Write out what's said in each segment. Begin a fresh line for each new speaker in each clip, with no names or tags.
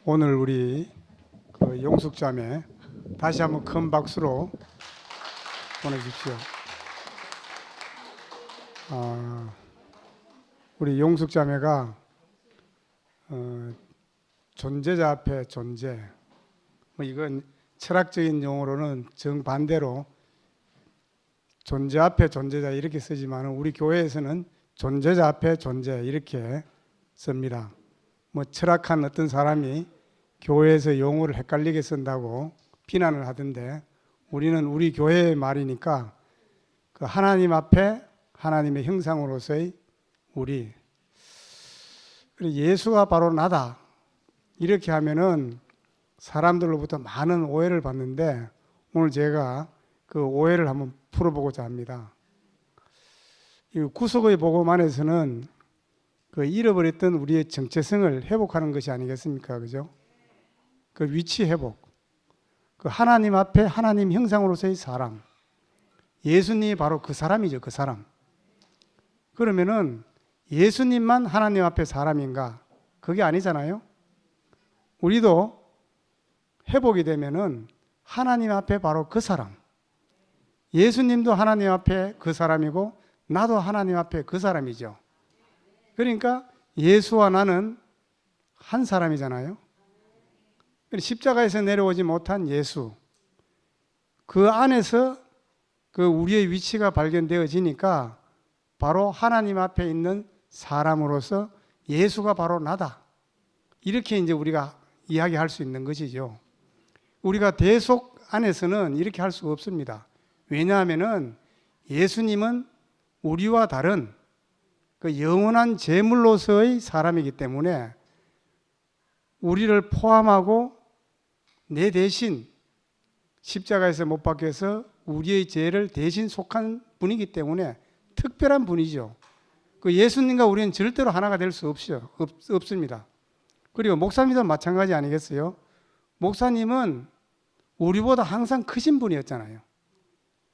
오늘 우리 그 용숙자매 다시 한번 큰 박수로 보내주십시오. 우리 용숙자매가 존재자 앞에 존재, 이건 철학적인 용어로는 정반대로 존재 앞에 존재자 이렇게 쓰지만 우리 교회에서는 존재자 앞에 존재 이렇게 씁니다. 철학한 어떤 사람이 교회에서 용어를 헷갈리게 쓴다고 비난을 하던데, 우리는 우리 교회의 말이니까 그 하나님 앞에 하나님의 형상으로서의 우리, 예수가 바로 나다 이렇게 하면은 사람들로부터 많은 오해를 받는데, 오늘 제가 그 오해를 한번 풀어보고자 합니다. 이 구속의 복음 안에서는 그 잃어버렸던 우리의 정체성을 회복하는 것이 아니겠습니까? 그죠? 그 위치 회복. 그 하나님 앞에 하나님 형상으로서의 사람. 예수님이 바로 그 사람이죠, 그 사람. 그러면은 예수님만 하나님 앞에 사람인가? 그게 아니잖아요. 우리도 회복이 되면은 하나님 앞에 바로 그 사람. 예수님도 하나님 앞에 그 사람이고 나도 하나님 앞에 그 사람이죠. 그러니까 예수와 나는 한 사람이잖아요. 십자가에서 내려오지 못한 예수, 그 안에서 그 우리의 위치가 발견되어지니까 바로 하나님 앞에 있는 사람으로서 예수가 바로 나다. 이렇게 이제 우리가 이야기할 수 있는 것이죠. 우리가 대속 안에서는 이렇게 할 수가 없습니다. 왜냐하면은 예수님은 우리와 다른 그 영원한 제물로서의 사람이기 때문에 우리를 포함하고 내 대신 십자가에서 못 박혀서 우리의 죄를 대신 속한 분이기 때문에 특별한 분이죠. 그 예수님과 우리는 절대로 하나가 될 수 없습니다. 그리고 목사님도 마찬가지 아니겠어요? 목사님은 우리보다 항상 크신 분이었잖아요.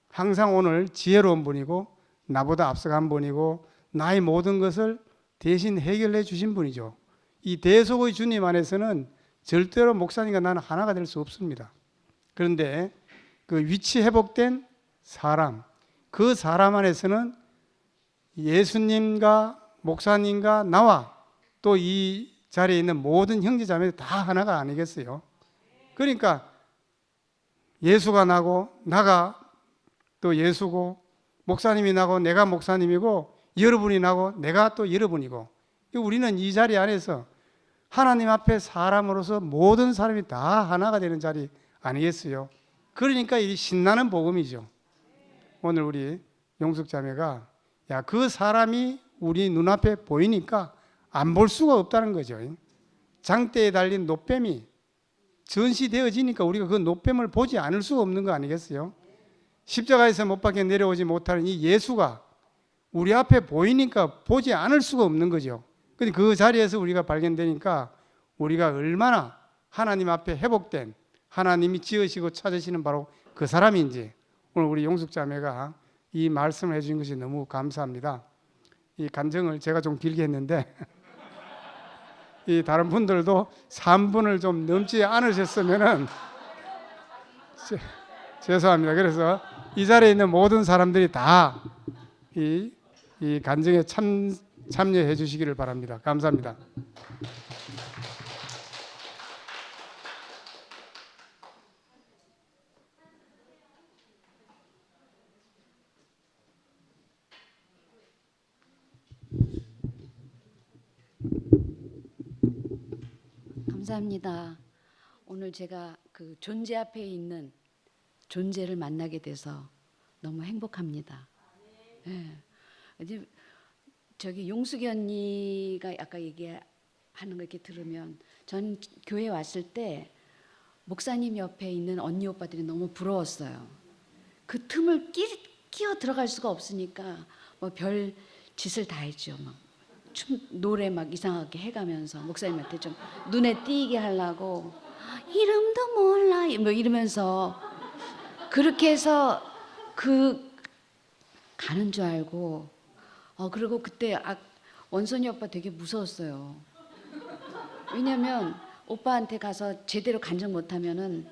항상 오늘 지혜로운 분이고 나보다 앞서간 분이고 나의 모든 것을 대신 해결해 주신 분이죠. 이 대속의 주님 안에서는 절대로 목사님과 나는 하나가 될 수 없습니다. 그런데 그 위치 회복된 사람, 그 사람 안에서는 예수님과 목사님과 나와 또 이 자리에 있는 모든 형제자매들 다 하나가 아니겠어요? 그러니까 예수가 나고 나가 또 예수고, 목사님이 나고 내가 목사님이고, 여러분이 나고 내가 또 여러분이고, 우리는 이 자리 안에서 하나님 앞에 사람으로서 모든 사람이 다 하나가 되는 자리 아니겠어요? 그러니까 이 신나는 복음이죠. 오늘 우리 용숙자매가 그 사람이 우리 눈앞에 보이니까 안 볼 수가 없다는 거죠. 장대에 달린 노뱀이 전시되어지니까 우리가 그 노뱀을 보지 않을 수가 없는 거 아니겠어요? 십자가에서 못 박혀 내려오지 못하는 이 예수가 우리 앞에 보이니까 보지 않을 수가 없는 거죠. 근데 그 자리에서 우리가 발견되니까 우리가 얼마나 하나님 앞에 회복된, 하나님이 지으시고 찾으시는 바로 그 사람인지 오늘 우리 용숙자매가 이 말씀을 해주신 것이 너무 감사합니다. 이 간증을 제가 좀 길게 했는데 이 다른 분들도 3분을 좀 넘지 않으셨으면은 죄송합니다. 그래서 이 자리에 있는 모든 사람들이 다 이 간증에 참여해 주시기를 바랍니다. 감사합니다.
감사합니다. 오늘 제가 그 존재 앞에 있는 존재를 만나게 돼서 너무 행복합니다. 네. 이제 저기 용숙이 언니가 아까 얘기하는 거 이렇게 들으면 전 교회 왔을 때 목사님 옆에 있는 언니 오빠들이 너무 부러웠어요. 그 틈을 끼어 들어갈 수가 없으니까 뭐 별 짓을 다 했죠. 막 노래 막 이상하게 해가면서 목사님한테 좀 눈에 띄게 하려고 이름도 몰라 뭐 이러면서 그렇게 해서 그 가는 줄 알고 그리고 그때 원선이 오빠 되게 무서웠어요. 왜냐면 오빠한테 가서 제대로 간증 못하면은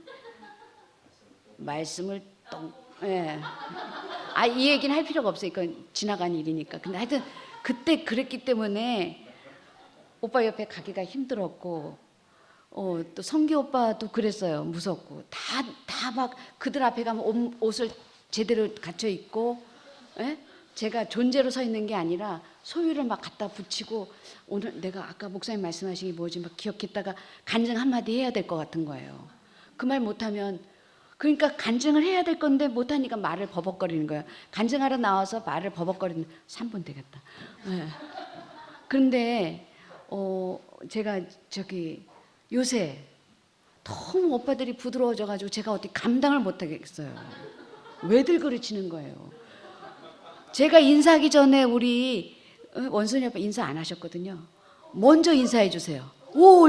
말씀을 똥. 예. 이 얘기는 할 필요가 없어요. 이건 지나간 일이니까. 근데 하여튼 그때 그랬기 때문에 오빠 옆에 가기가 힘들었고, 또 성기 오빠도 그랬어요. 무섭고 다 막 그들 앞에 가면 옷을 제대로 갖춰 입고, 예? 제가 존재로 서 있는 게 아니라 소유를 막 갖다 붙이고, 오늘 내가 아까 목사님 말씀하신 게 뭐지 막 기억했다가 간증 한마디 해야 될 것 같은 거예요. 그 말 못하면, 그러니까 간증을 해야 될 건데 못하니까 말을 버벅거리는 거예요. 간증하러 나와서 말을 버벅거리는 3분 되겠다. 예. 그런데 제가 요새 너무 오빠들이 부드러워져가지고 제가 어떻게 감당을 못하겠어요. 왜들 그러시는 거예요. 제가 인사하기 전에 우리 원순이 오빠 인사 안 하셨거든요. 먼저 인사해 주세요. 오.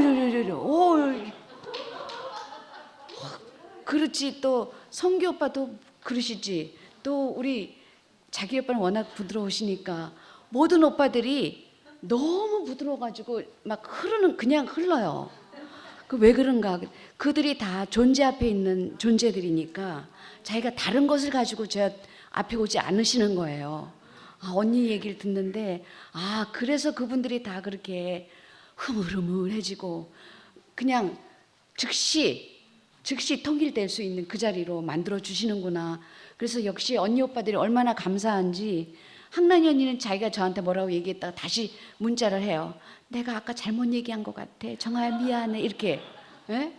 그렇지. 또 성기 오빠도 그러시지. 또 우리 자기 오빠는 워낙 부드러우시니까 모든 오빠들이 너무 부드러워가지고 막 그냥 흘러요. 그 왜 그런가? 그들이 다 존재 앞에 있는 존재들이니까 자기가 다른 것을 가지고 제 앞에 오지 않으시는 거예요. 언니 얘기를 듣는데 그래서 그분들이 다 그렇게 흐물흐물해지고 그냥 즉시 통일될 수 있는 그 자리로 만들어 주시는구나. 그래서 역시 언니 오빠들이 얼마나 감사한지. 항란이 언니는 자기가 저한테 뭐라고 얘기했다가 다시 문자를 해요. 내가 아까 잘못 얘기한 것 같아. 정아야 미안해. 이렇게. 예?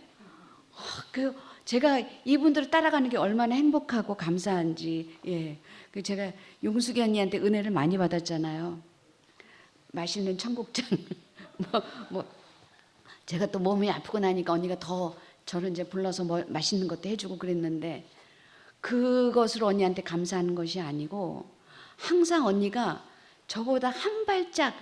제가 이분들을 따라가는 게 얼마나 행복하고 감사한지. 예. 제가 용숙이 언니한테 은혜를 많이 받았잖아요. 맛있는 청국장. 제가 또 몸이 아프고 나니까 언니가 더 저를 이제 불러서 맛있는 것도 해주고 그랬는데, 그것으로 언니한테 감사하는 것이 아니고 항상 언니가 저보다 한 발짝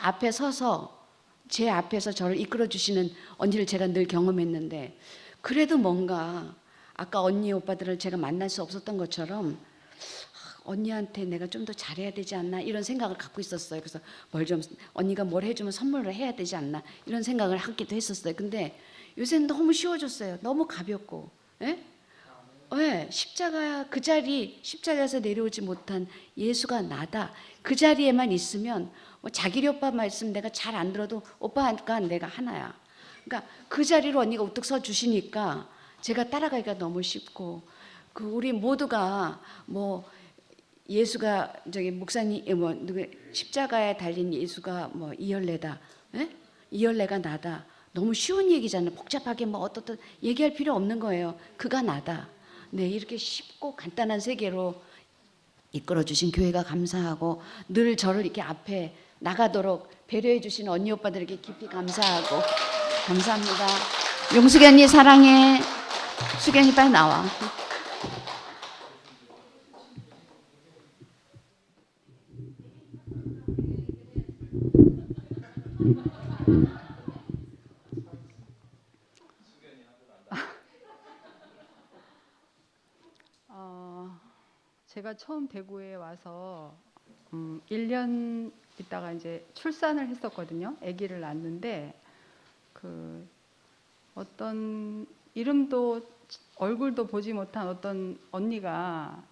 앞에 서서 제 앞에서 저를 이끌어 주시는 언니를 제가 늘 경험했는데, 그래도 뭔가 아까 언니 오빠들을 제가 만날 수 없었던 것처럼 언니한테 내가 좀 더 잘해야 되지 않나 이런 생각을 갖고 있었어요. 그래서 언니가 뭘 해주면 선물을 해야 되지 않나 이런 생각을 하기도 했었어요. 근데 요새는 너무 쉬워졌어요. 너무 가볍고. 예? 네, 십자가에서 내려오지 못한 예수가 나다. 그 자리에만 있으면 자기리 오빠 말씀 내가 잘 안 들어도 오빠가 내가 하나야. 그러니까 그 자리로 언니가 우뚝 서 주시니까 제가 따라가기가 너무 쉽고, 우리 모두가 예수가 목사님 십자가에 달린 예수가 이열레다. 예? 이열레가 나다. 너무 쉬운 얘기잖아요. 복잡하게 어떻든 얘기할 필요 없는 거예요. 그가 나다. 네, 이렇게 쉽고 간단한 세계로 이끌어 주신 교회가 감사하고, 늘 저를 이렇게 앞에 나가도록 배려해 주신 언니 오빠들에게 깊이 감사하고, 감사합니다. 용숙이 언니 사랑해. 수기 언니 빨리 나와.
제가 처음 대구에 와서 1년 있다가 이제 출산을 했었거든요. 아기를 낳았는데 어떤 이름도 얼굴도 보지 못한 어떤 언니가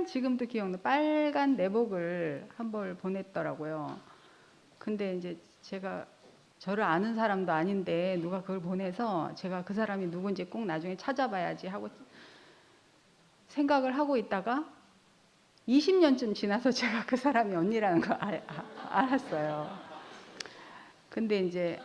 지금도 기억나 빨간 내복을 한 벌 보냈더라고요. 근데 이제 제가 저를 아는 사람도 아닌데 누가 그걸 보내서 제가 그 사람이 누군지 꼭 나중에 찾아봐야지 하고 생각을 하고 있다가 20년쯤 지나서 제가 그 사람이 언니라는 걸 알았어요. 근데 이제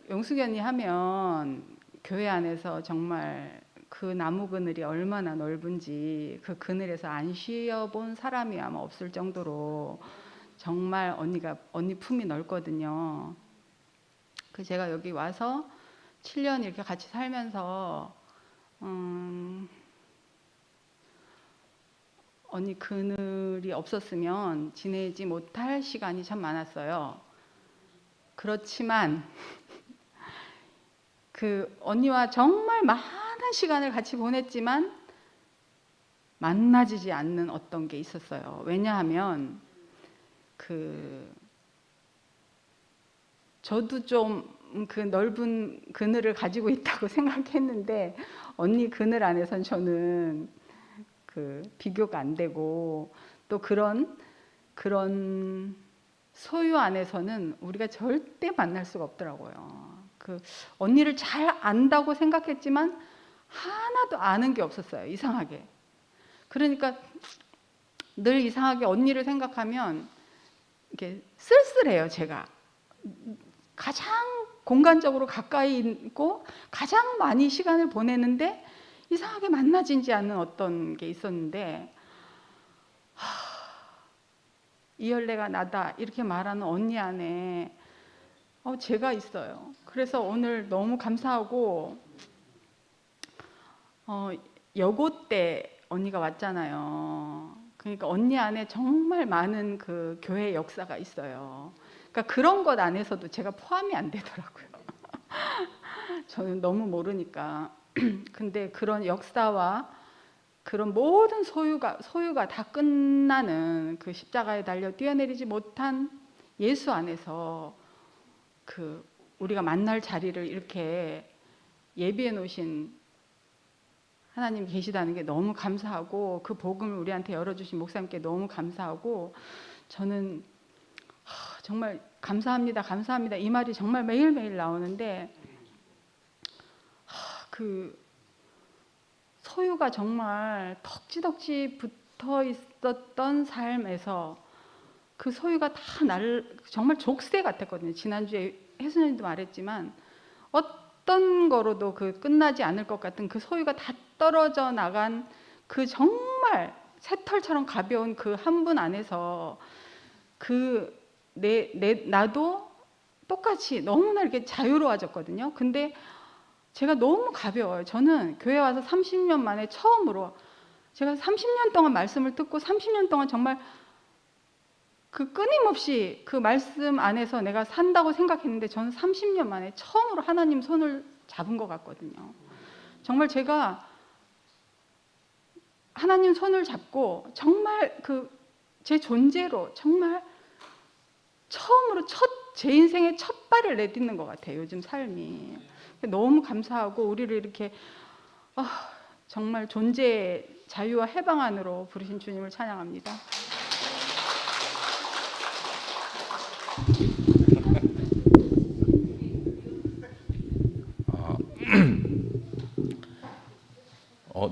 용숙이 언니 하면 교회 안에서 정말 그 나무 그늘이 얼마나 넓은지, 그 그늘에서 안 쉬어본 사람이 아마 없을 정도로 정말 언니 품이 넓거든요. 제가 여기 와서 7년 이렇게 같이 살면서 언니 그늘이 없었으면 지내지 못할 시간이 참 많았어요. 그렇지만 그 언니와 정말 많은 시간을 같이 보냈지만 만나지지 않는 어떤 게 있었어요. 왜냐하면 저도 좀 그 넓은 그늘을 가지고 있다고 생각했는데 언니 그늘 안에선 저는 그 비교가 안 되고 또 그런 소유 안에서는 우리가 절대 만날 수가 없더라고요. 그 언니를 잘 안다고 생각했지만 하나도 아는 게 없었어요. 이상하게. 그러니까 늘 이상하게 언니를 생각하면 이렇게 쓸쓸해요. 제가 가장 공간적으로 가까이 있고 가장 많이 시간을 보내는데 이상하게 만나지지 않는 어떤 게 있었는데 이열레가 나다 이렇게 말하는 언니 안에 제가 있어요. 그래서 오늘 너무 감사하고 여고 때 언니가 왔잖아요. 그러니까 언니 안에 정말 많은 그 교회 역사가 있어요. 그러니까 그런 것 안에서도 제가 포함이 안 되더라고요. 저는 너무 모르니까. 근데 그런 역사와 그런 모든 소유가 다 끝나는 그 십자가에 달려 뛰어내리지 못한 예수 안에서 그 우리가 만날 자리를 이렇게 예비해 놓으신 하나님 계시다는 게 너무 감사하고 그 복음을 우리한테 열어주신 목사님께 너무 감사하고 저는 정말 감사합니다, 감사합니다 이 말이 정말 매일매일 나오는데 그 소유가 정말 덕지덕지 붙어 있었던 삶에서 그 소유가 다 정말 족쇄 같았거든요. 지난주에 혜순이도 말했지만 어떤 거로도 그 끝나지 않을 것 같은 그 소유가 다 떨어져 나간 그 정말 새털처럼 가벼운 그 한 분 안에서 나도 똑같이 너무나 이렇게 자유로워졌거든요. 근데 제가 너무 가벼워요. 저는 교회 와서 30년 만에 처음으로 제가 30년 동안 말씀을 듣고 30년 동안 정말 그 끊임없이 그 말씀 안에서 내가 산다고 생각했는데 저는 30년 만에 처음으로 하나님 손을 잡은 것 같거든요. 정말 제가 하나님 손을 잡고 정말 제 존재로 정말 처음으로 제 인생의 첫 발을 내딛는 것 같아요. 요즘 삶이. 너무 감사하고 우리를 이렇게 정말 존재의 자유와 해방 안으로 부르신 주님을 찬양합니다.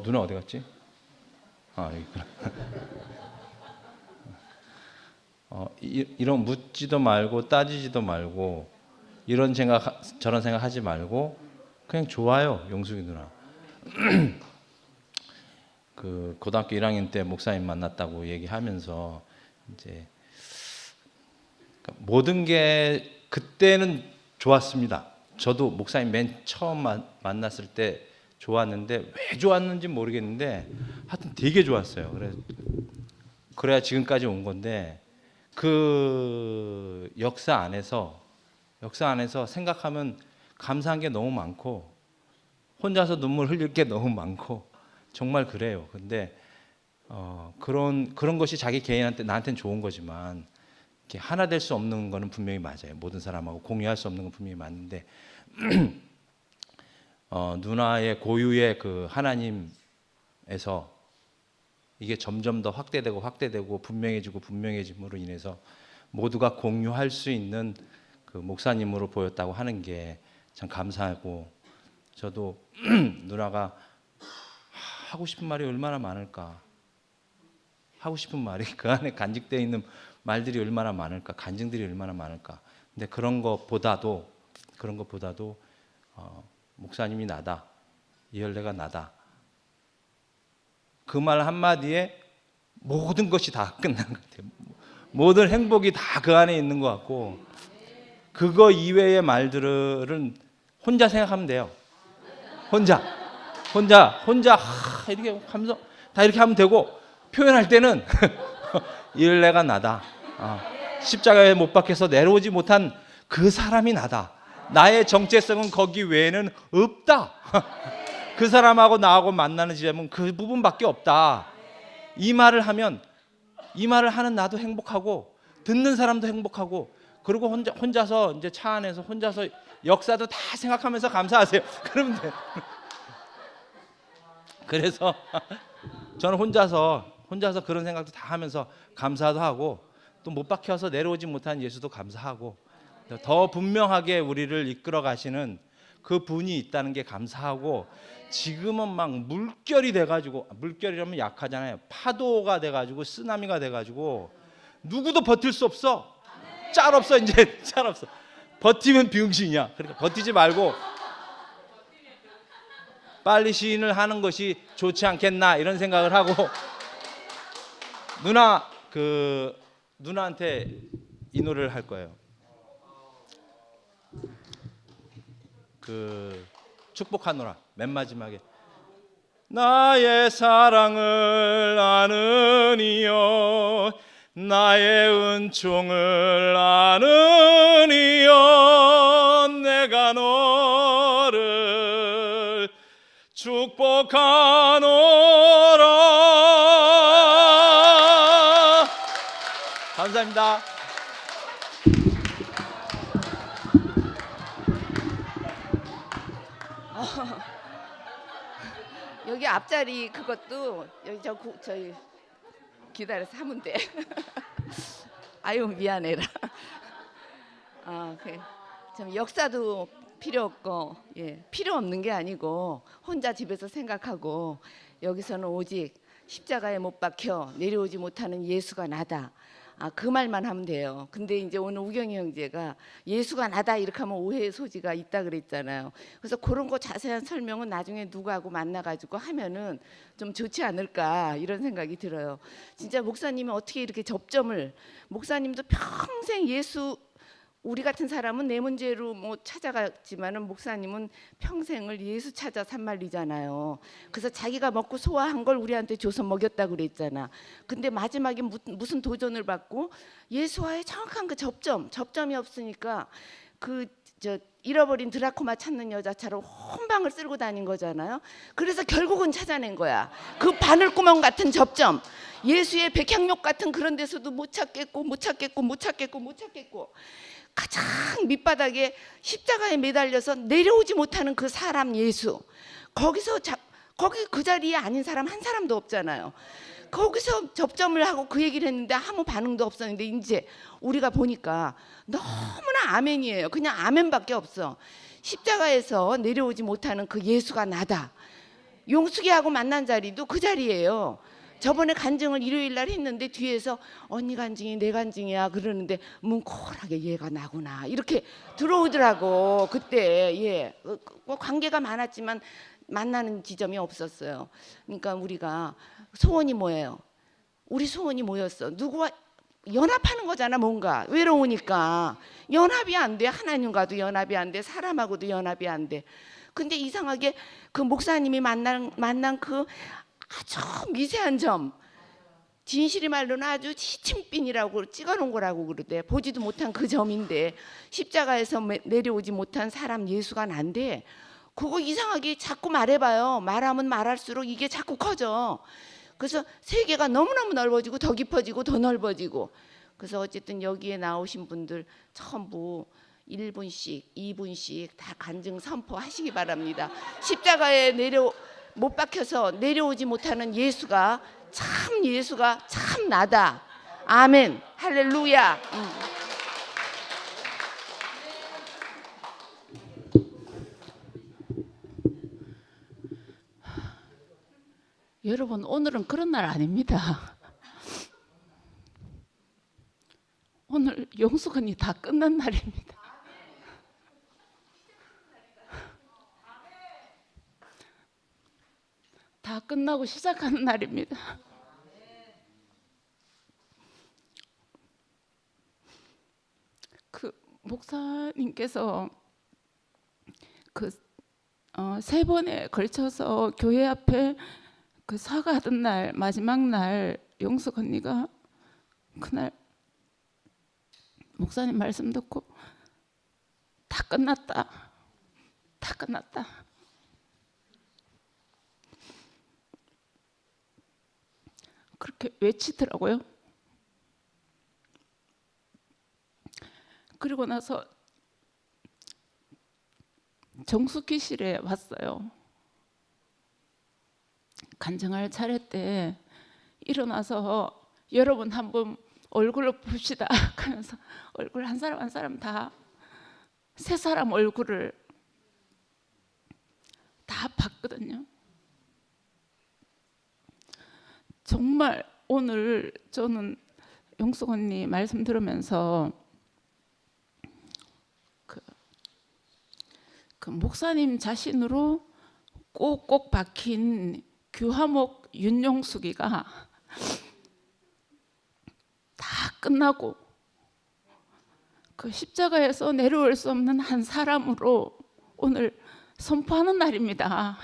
누나 어디 갔지? 여기 있구나. 이런 묻지도 말고 따지지도 말고 이런 생각 저런 생각 하지 말고 그냥 좋아요. 용숙이 누나. 그 고등학교 1학년 때 목사님 만났다고 얘기하면서 이제 모든 게 그때는 좋았습니다. 저도 목사님 맨 처음 만났을 때 좋았는데 왜 좋았는지 모르겠는데 하여튼 되게 좋았어요. 그래야 지금까지 온 건데 그 역사 안에서 생각하면 감사한 게 너무 많고 혼자서 눈물 흘릴 게 너무 많고 정말 그래요. 근데 그런 것이 자기 개인한테 나한테는 좋은 거지만 이렇게 하나 될 수 없는 거는 분명히 맞아요. 모든 사람하고 공유할 수 없는 건 분명히 맞는데 누나의 고유의 그 하나님에서 이게 점점 더 확대되고 분명해짐으로 인해서 모두가 공유할 수 있는 그 목사님으로 보였다고 하는 게 참 감사하고 저도 누나가 하고 싶은 말이 얼마나 많을까 하고 싶은 말이 그 안에 간직되어 있는 말들이 얼마나 많을까 간증들이 얼마나 많을까 근데 그런 것보다도 목사님이 나다 이열레가 나다 그 말 한마디에 모든 것이 다 끝난 것 같아요. 모든 행복이 다 그 안에 있는 것 같고 그거 이외의 말들은 혼자 생각하면 돼요. 혼자 이렇게 하면서 다 이렇게 하면 되고 표현할 때는 이열레가 나다. 십자가에 못 박혀서 내려오지 못한 그 사람이 나다. 나의 정체성은 거기 외에는 없다. 그 사람하고 나하고 만나는 지점은 그 부분밖에 없다. 이 말을 하면 이 말을 하는 나도 행복하고 듣는 사람도 행복하고 그리고 혼자서 이제 차 안에서 혼자서 역사도 다 생각하면서 감사하세요. 그러면 돼. 그래서 저는 혼자서 그런 생각도 다 하면서 감사도 하고 또 못 박혀서 내려오지 못한 예수도 감사하고 더 분명하게 우리를 이끌어 가시는 그 분이 있다는 게 감사하고 지금은 막 물결이 돼가지고 물결이라면 약하잖아요. 파도가 돼가지고 쓰나미가 돼가지고 누구도 버틸 수 없어. 짤 없어 이제 짤 없어. 버티면 비응신이야. 그러니까 버티지 말고 빨리 시인을 하는 것이 좋지 않겠나 이런 생각을 하고 누나한테 이 노래를 할 거예요. 축복하노라 맨 마지막에 나의 사랑을 아느니요 나의 은총을 아느니요 내가 너를 축복하노라. 감사합니다.
여기 앞자리 그것도 여기 저희 기다려서 하면 돼. 아유 미안해라. 참 역사도 필요 없고 필요 없는 게 아니고 혼자 집에서 생각하고 여기서는 오직 십자가에 못 박혀 내려오지 못하는 예수가 나다. 그 말만 하면 돼요. 근데 이제 오늘 우경이 형제가 예수가 나다 이렇게 하면 오해의 소지가 있다 그랬잖아요. 그래서 그런 거 자세한 설명은 나중에 누구하고 만나가지고 하면은 좀 좋지 않을까 이런 생각이 들어요. 진짜 목사님이 어떻게 이렇게 접점을 목사님도 평생 예수 우리 같은 사람은 내 문제로 뭐 찾아갔지만은 목사님은 평생을 예수 찾아 산 말이잖아요. 그래서 자기가 먹고 소화한 걸 우리한테 줘서 먹였다고 그랬잖아. 근데 마지막에 무슨 도전을 받고 예수와의 정확한 그 접점이 없으니까 잃어버린 드라코마 찾는 여자처럼 혼방을 쓸고 다닌 거잖아요. 그래서 결국은 찾아낸 거야. 그 바늘구멍 같은 접점. 예수의 백향록 같은 그런 데서도 못 찾겠고 가장 밑바닥에 십자가에 매달려서 내려오지 못하는 그 사람 예수. 거기 그 자리에 아닌 사람 한 사람도 없잖아요. 거기서 접점을 하고 그 얘기를 했는데 아무 반응도 없었는데 이제 우리가 보니까 너무나 아멘이에요. 그냥 아멘밖에 없어. 십자가에서 내려오지 못하는 그 예수가 나다. 용숙이하고 만난 자리도 그 자리예요. 저번에 간증을 일요일 날 했는데 뒤에서 언니 간증이 내 간증이야 그러는데 뭉콜하게 얘가 나구나 이렇게 들어오더라고. 그때 관계가 많았지만 만나는 지점이 없었어요. 그러니까 우리가 소원이 뭐예요? 우리 소원이 뭐였어? 누구와 연합하는 거잖아. 뭔가 외로우니까 연합이 안 돼. 하나님과도 연합이 안 돼. 사람하고도 연합이 안 돼. 근데 이상하게 그 목사님이 만난 그 아주 미세한 점, 진실이 말로는 아주 시침빈이라고 찍어놓은 거라고 그러대. 보지도 못한 그 점인데 십자가에서 내려오지 못한 사람 예수가 난데 그거 이상하게 자꾸 말해봐요. 말하면 말할수록 이게 자꾸 커져. 그래서 세계가 너무너무 넓어지고 더 깊어지고 더 넓어지고. 그래서 어쨌든 여기에 나오신 분들 전부 1분씩 2분씩 다 간증 선포하시기 바랍니다. 십자가에 못 박혀서 내려오지 못하는 예수가 참 나다. 아멘. 할렐루야.
여러분 오늘은 그런 날 아닙니다. 오늘 영수건이 다 끝난 날입니다. 다 끝나고 시작하는 날입니다. 그 목사님께서 세 번에 걸쳐서 교회 앞에 그 사과하던 날 마지막 날 영숙 언니가 그날 목사님 말씀 듣고 다 끝났다. 그렇게 외치더라고요. 그리고 나서 정숙기실에 왔어요. 간증할 차례 때 일어나서 여러분 한번 얼굴을 봅시다 하면서 얼굴 한 사람 한 사람 다 세 사람 얼굴을 다 봤거든요. 정말 오늘 저는 영숙 언니 말씀 들으면서 그 목사님 자신으로 꼭꼭 박힌 규화목 윤용숙이가 다 끝나고 그 십자가에서 내려올 수 없는 한 사람으로 오늘 선포하는 날입니다.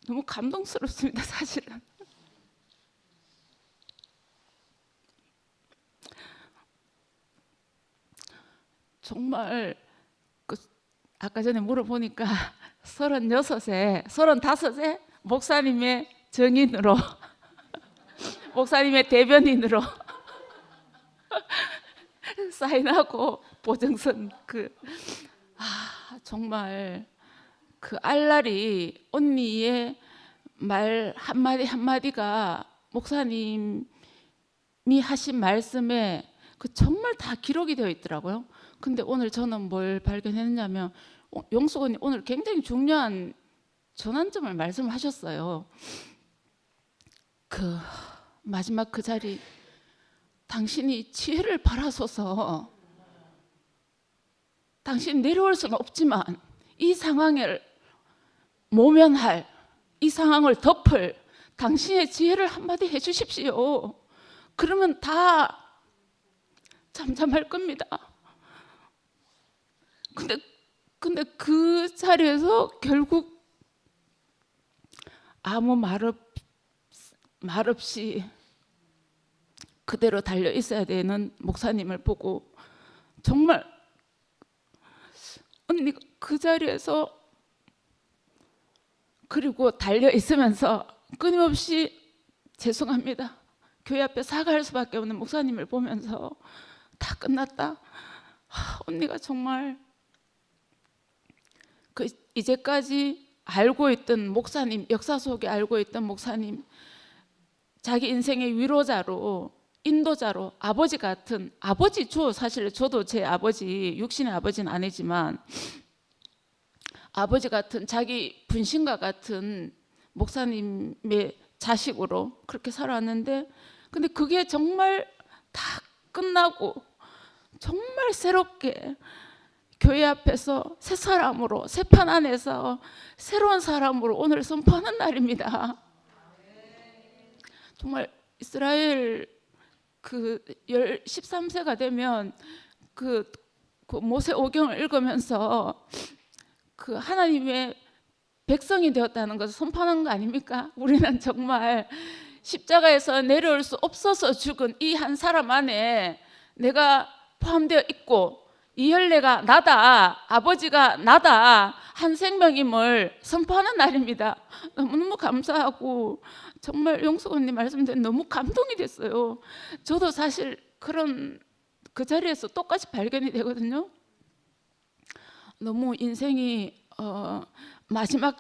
너무 감동스럽습니다, 사실은. 정말 그 아까 전에 물어보니까 36세, 35세 목사님의 정인으로 목사님의 대변인으로 사인하고 보증선 정말 그 알날이 언니의 말 한마디 한마디가 목사님이 하신 말씀에 그 정말 다 기록이 되어 있더라고요. 근데 오늘 저는 뭘 발견했냐면 영숙 언니 오늘 굉장히 중요한 전환점을 말씀하셨어요. 그 마지막 그 자리 당신이 지혜를 바라소서 당신 내려올 수는 없지만 이 상황을 모면할 이 상황을 덮을 당신의 지혜를 한마디 해주십시오. 그러면 다 잠잠할 겁니다. 근데 그 자리에서 결국 아무 말 없이 그대로 달려 있어야 되는 목사님을 보고 정말 언니가 그 자리에서 그리고 달려 있으면서 끊임없이 죄송합니다. 교회 앞에 사과할 수밖에 없는 목사님을 보면서 다 끝났다. 언니가 정말 그 이제까지 알고 있던 목사님, 역사 속에 알고 있던 목사님, 자기 인생의 위로자로 인도자로 아버지 같은 아버지죠. 사실 저도 제 아버지 육신의 아버지는 아니지만 아버지 같은 자기 분신과 같은 목사님의 자식으로 그렇게 살아왔는데 근데 그게 정말 다 끝나고 정말 새롭게 교회 앞에서 새 사람으로 새 판 안에서 새로운 사람으로 오늘 선포하는 날입니다. 정말 이스라엘 13세가 되면 그 모세오경을 읽으면서 그 하나님의 백성이 되었다는 것을 선포하는 거 아닙니까? 우리는 정말 십자가에서 내려올 수 없어서 죽은 이 한 사람 안에 내가 포함되어 있고 이 혈내가 나다, 아버지가 나다, 한 생명임을 선포하는 날입니다. 너무너무 감사하고 정말 영숙 언니 말씀대로 너무 감동이 됐어요. 저도 사실 그 자리에서 똑같이 발견이 되거든요. 너무 인생이 마지막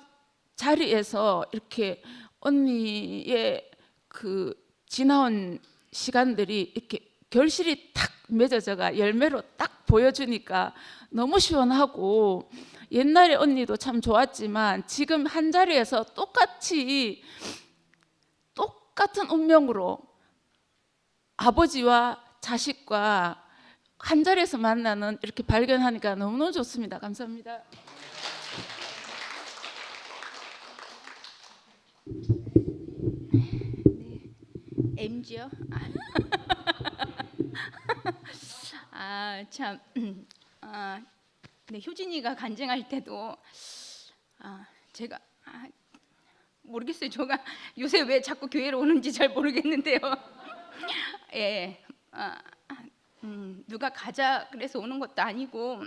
자리에서 이렇게 언니의 그 지나온 시간들이 이렇게 결실이 탁 맺어져가 열매로 딱 보여주니까 너무 시원하고 옛날에 언니도 참 좋았지만 지금 한 자리에서 똑같은 운명으로 아버지와 자식과 한 자리에서 만나는 이렇게 발견하니까 너무너무 좋습니다. 감사합니다.
네, MG요? 참, 네, 효진이가 간증할 때도 제가 모르겠어요. 제가 요새 왜 자꾸 교회로 오는지 잘 모르겠는데요. 예, 누가 가자 그래서 오는 것도 아니고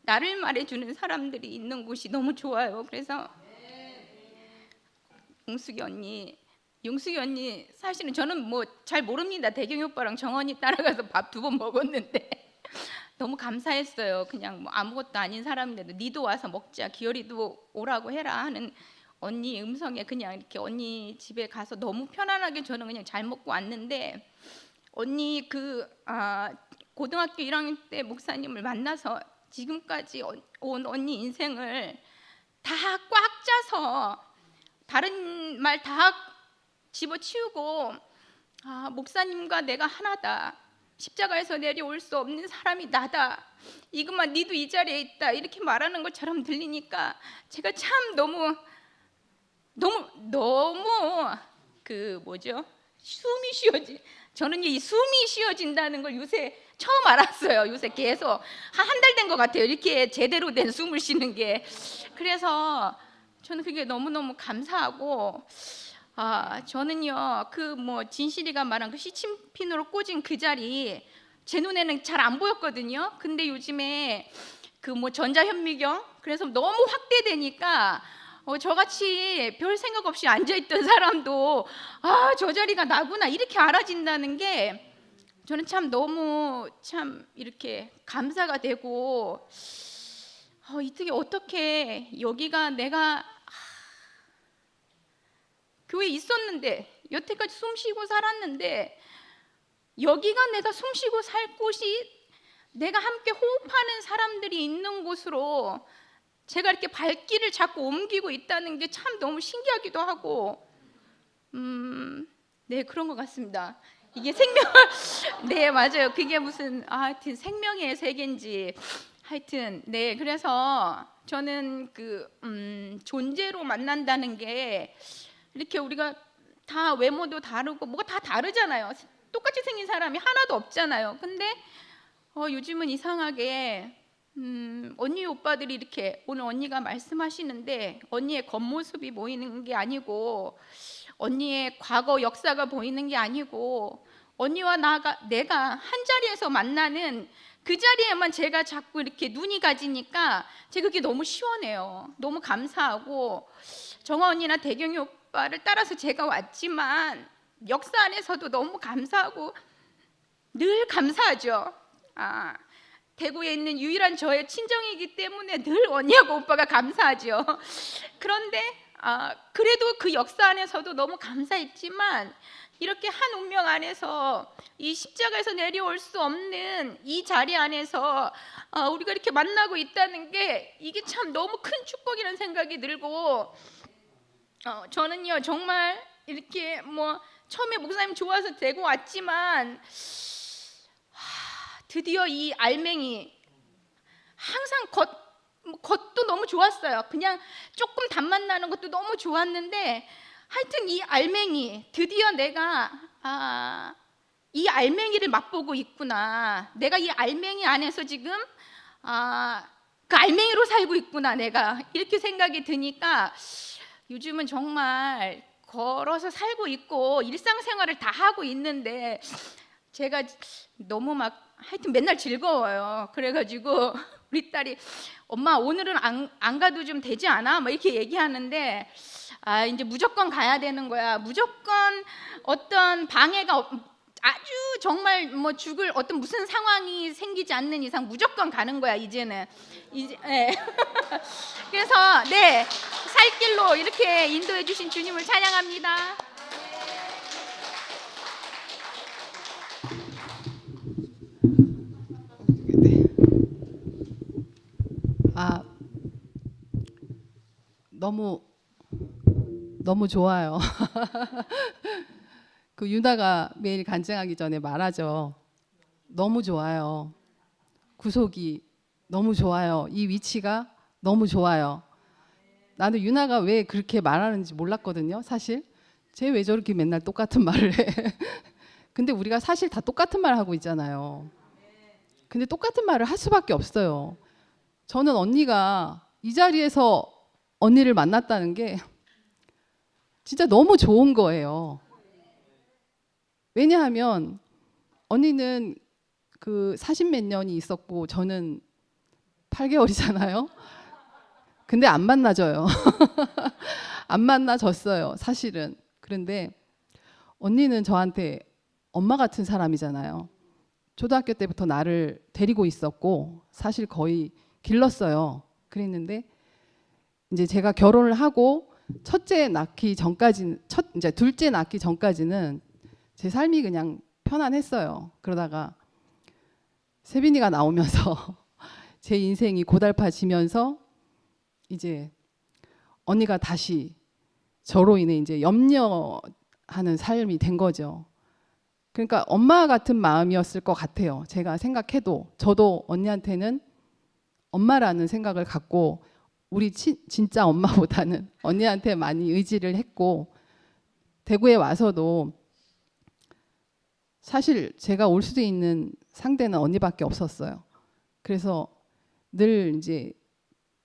나를 말해주는 사람들이 있는 곳이 너무 좋아요. 그래서 용숙이 언니 용숙이 언니 사실은 저는 뭐 잘 모릅니다. 대경이 오빠랑 정원이 따라가서 밥 2번 먹었는데 너무 감사했어요. 그냥 뭐 아무것도 아닌 사람인데도 니도 와서 먹자, 기어리도 오라고 해라 하는 언니 음성에 그냥 이렇게 언니 집에 가서 너무 편안하게 저는 그냥 잘 먹고 왔는데, 언니 고등학교 1학년 때 목사님을 만나서 지금까지 온 언니 인생을 다 꽉 짜서 다른 말 다 집어치우고 목사님과 내가 하나다, 십자가에서 내려올 수 없는 사람이 나다, 이것만 니도 이 자리에 있다, 이렇게 말하는 것처럼 들리니까 제가 참 너무 숨이 쉬어지. 저는 이 숨이 쉬어진다는 걸 요새 처음 알았어요. 요새 계속 한 달 된 것 같아요. 이렇게 제대로 된 숨을 쉬는 게. 그래서 저는 그게 너무너무 감사하고, 저는요 진실이가 말한 그 시침핀으로 꽂은 그 자리 제 눈에는 잘 안 보였거든요. 근데 요즘에 전자현미경 그래서 너무 확대되니까 저같이 별 생각 없이 앉아있던 사람도 저 자리가 나구나 이렇게 알아진다는 게 저는 참 너무 이렇게 감사가 되고, 어떻게 여기가 내가 교회에 있었는데 여태까지 숨쉬고 살았는데 여기가 내가 숨쉬고 살 곳이 내가 함께 호흡하는 사람들이 있는 곳으로 제가 이렇게 발길을 자꾸 옮기고 있다는 게 참 너무 신기하기도 하고, 네, 그런 것 같습니다. 이게 생명, 네, 맞아요. 그게 무슨 하여튼 생명의 세계인지 하여튼, 네, 그래서 저는 존재로 만난다는 게 이렇게 우리가 다 외모도 다르고 뭐가 다 다르잖아요. 똑같이 생긴 사람이 하나도 없잖아요. 근데 요즘은 이상하게 언니 오빠들이 이렇게 오늘 언니가 말씀하시는데 언니의 겉모습이 보이는 게 아니고 언니의 과거 역사가 보이는 게 아니고 언니와 내가 한 자리에서 만나는 그 자리에만 제가 자꾸 이렇게 눈이 가지니까 제가 그게 너무 시원해요. 너무 감사하고, 정화 언니나 대경이 오빠를 따라서 제가 왔지만 역사 안에서도 너무 감사하고 늘 감사하죠. 대구에 있는 유일한 저의 친정이기 때문에 늘 언니하고 오빠가 감사하죠. 그런데 그래도 그 역사 안에서도 너무 감사했지만 이렇게 한 운명 안에서 이 십자가에서 내려올 수 없는 이 자리 안에서 우리가 이렇게 만나고 있다는 게 이게 참 너무 큰 축복이라는 생각이 들고, 저는요 정말 이렇게 처음에 목사님 좋아서 데리고 왔지만 드디어 이 알맹이 항상 겉도 너무 좋았어요. 그냥 조금 단맛 나는 것도 너무 좋았는데 하여튼 이 알맹이 드디어 내가 이 알맹이를 맛보고 있구나. 내가 이 알맹이 안에서 지금 그 알맹이로 살고 있구나 내가, 이렇게 생각이 드니까 요즘은 정말 걸어서 살고 있고 일상생활을 다 하고 있는데 제가 너무 하여튼 맨날 즐거워요. 그래가지고 우리 딸이 엄마 오늘은 안 가도 좀 되지 않아? 이렇게 얘기하는데 이제 무조건 가야 되는 거야. 무조건 어떤 방해가 아주 정말 죽을 어떤 무슨 상황이 생기지 않는 이상 무조건 가는 거야 이제는. 네. 그래서 네, 살 길로 이렇게 인도해 주신 주님을 찬양합니다.
너무 좋아요. 그 유나가 매일 간증하기 전에 말하죠. 너무 좋아요. 구속이 너무 좋아요. 이 위치가 너무 좋아요. 나는 유나가 왜 그렇게 말하는지 몰랐거든요. 사실 쟤 왜 저렇게 맨날 똑같은 말을 해. 근데 우리가 사실 다 똑같은 말 하고 있잖아요. 근데 똑같은 말을 할 수밖에 없어요. 저는 언니가 이 자리에서 언니를 만났다는 게 진짜 너무 좋은 거예요. 왜냐하면 언니는 그 40몇 년이 있었고 저는 8개월이잖아요. 근데 안 만나져요. 안 만나졌어요, 사실은. 그런데 언니는 저한테 엄마 같은 사람이잖아요. 초등학교 때부터 나를 데리고 있었고 사실 거의 길렀어요. 그랬는데 이제 제가 결혼을 하고 첫째 낳기 전까지는 이제 둘째 낳기 전까지는 제 삶이 그냥 편안했어요. 그러다가 세빈이가 나오면서 제 인생이 고달파지면서 이제 언니가 다시 저로 인해 이제 염려하는 삶이 된 거죠. 그러니까 엄마 같은 마음이었을 것 같아요. 제가 생각해도 저도 언니한테는 엄마라는 생각을 갖고 우리 진짜 엄마보다는 언니한테 많이 의지를 했고 대구에 와서도 사실 제가 올 수도 있는 상대는 언니밖에 없었어요. 그래서 늘 이제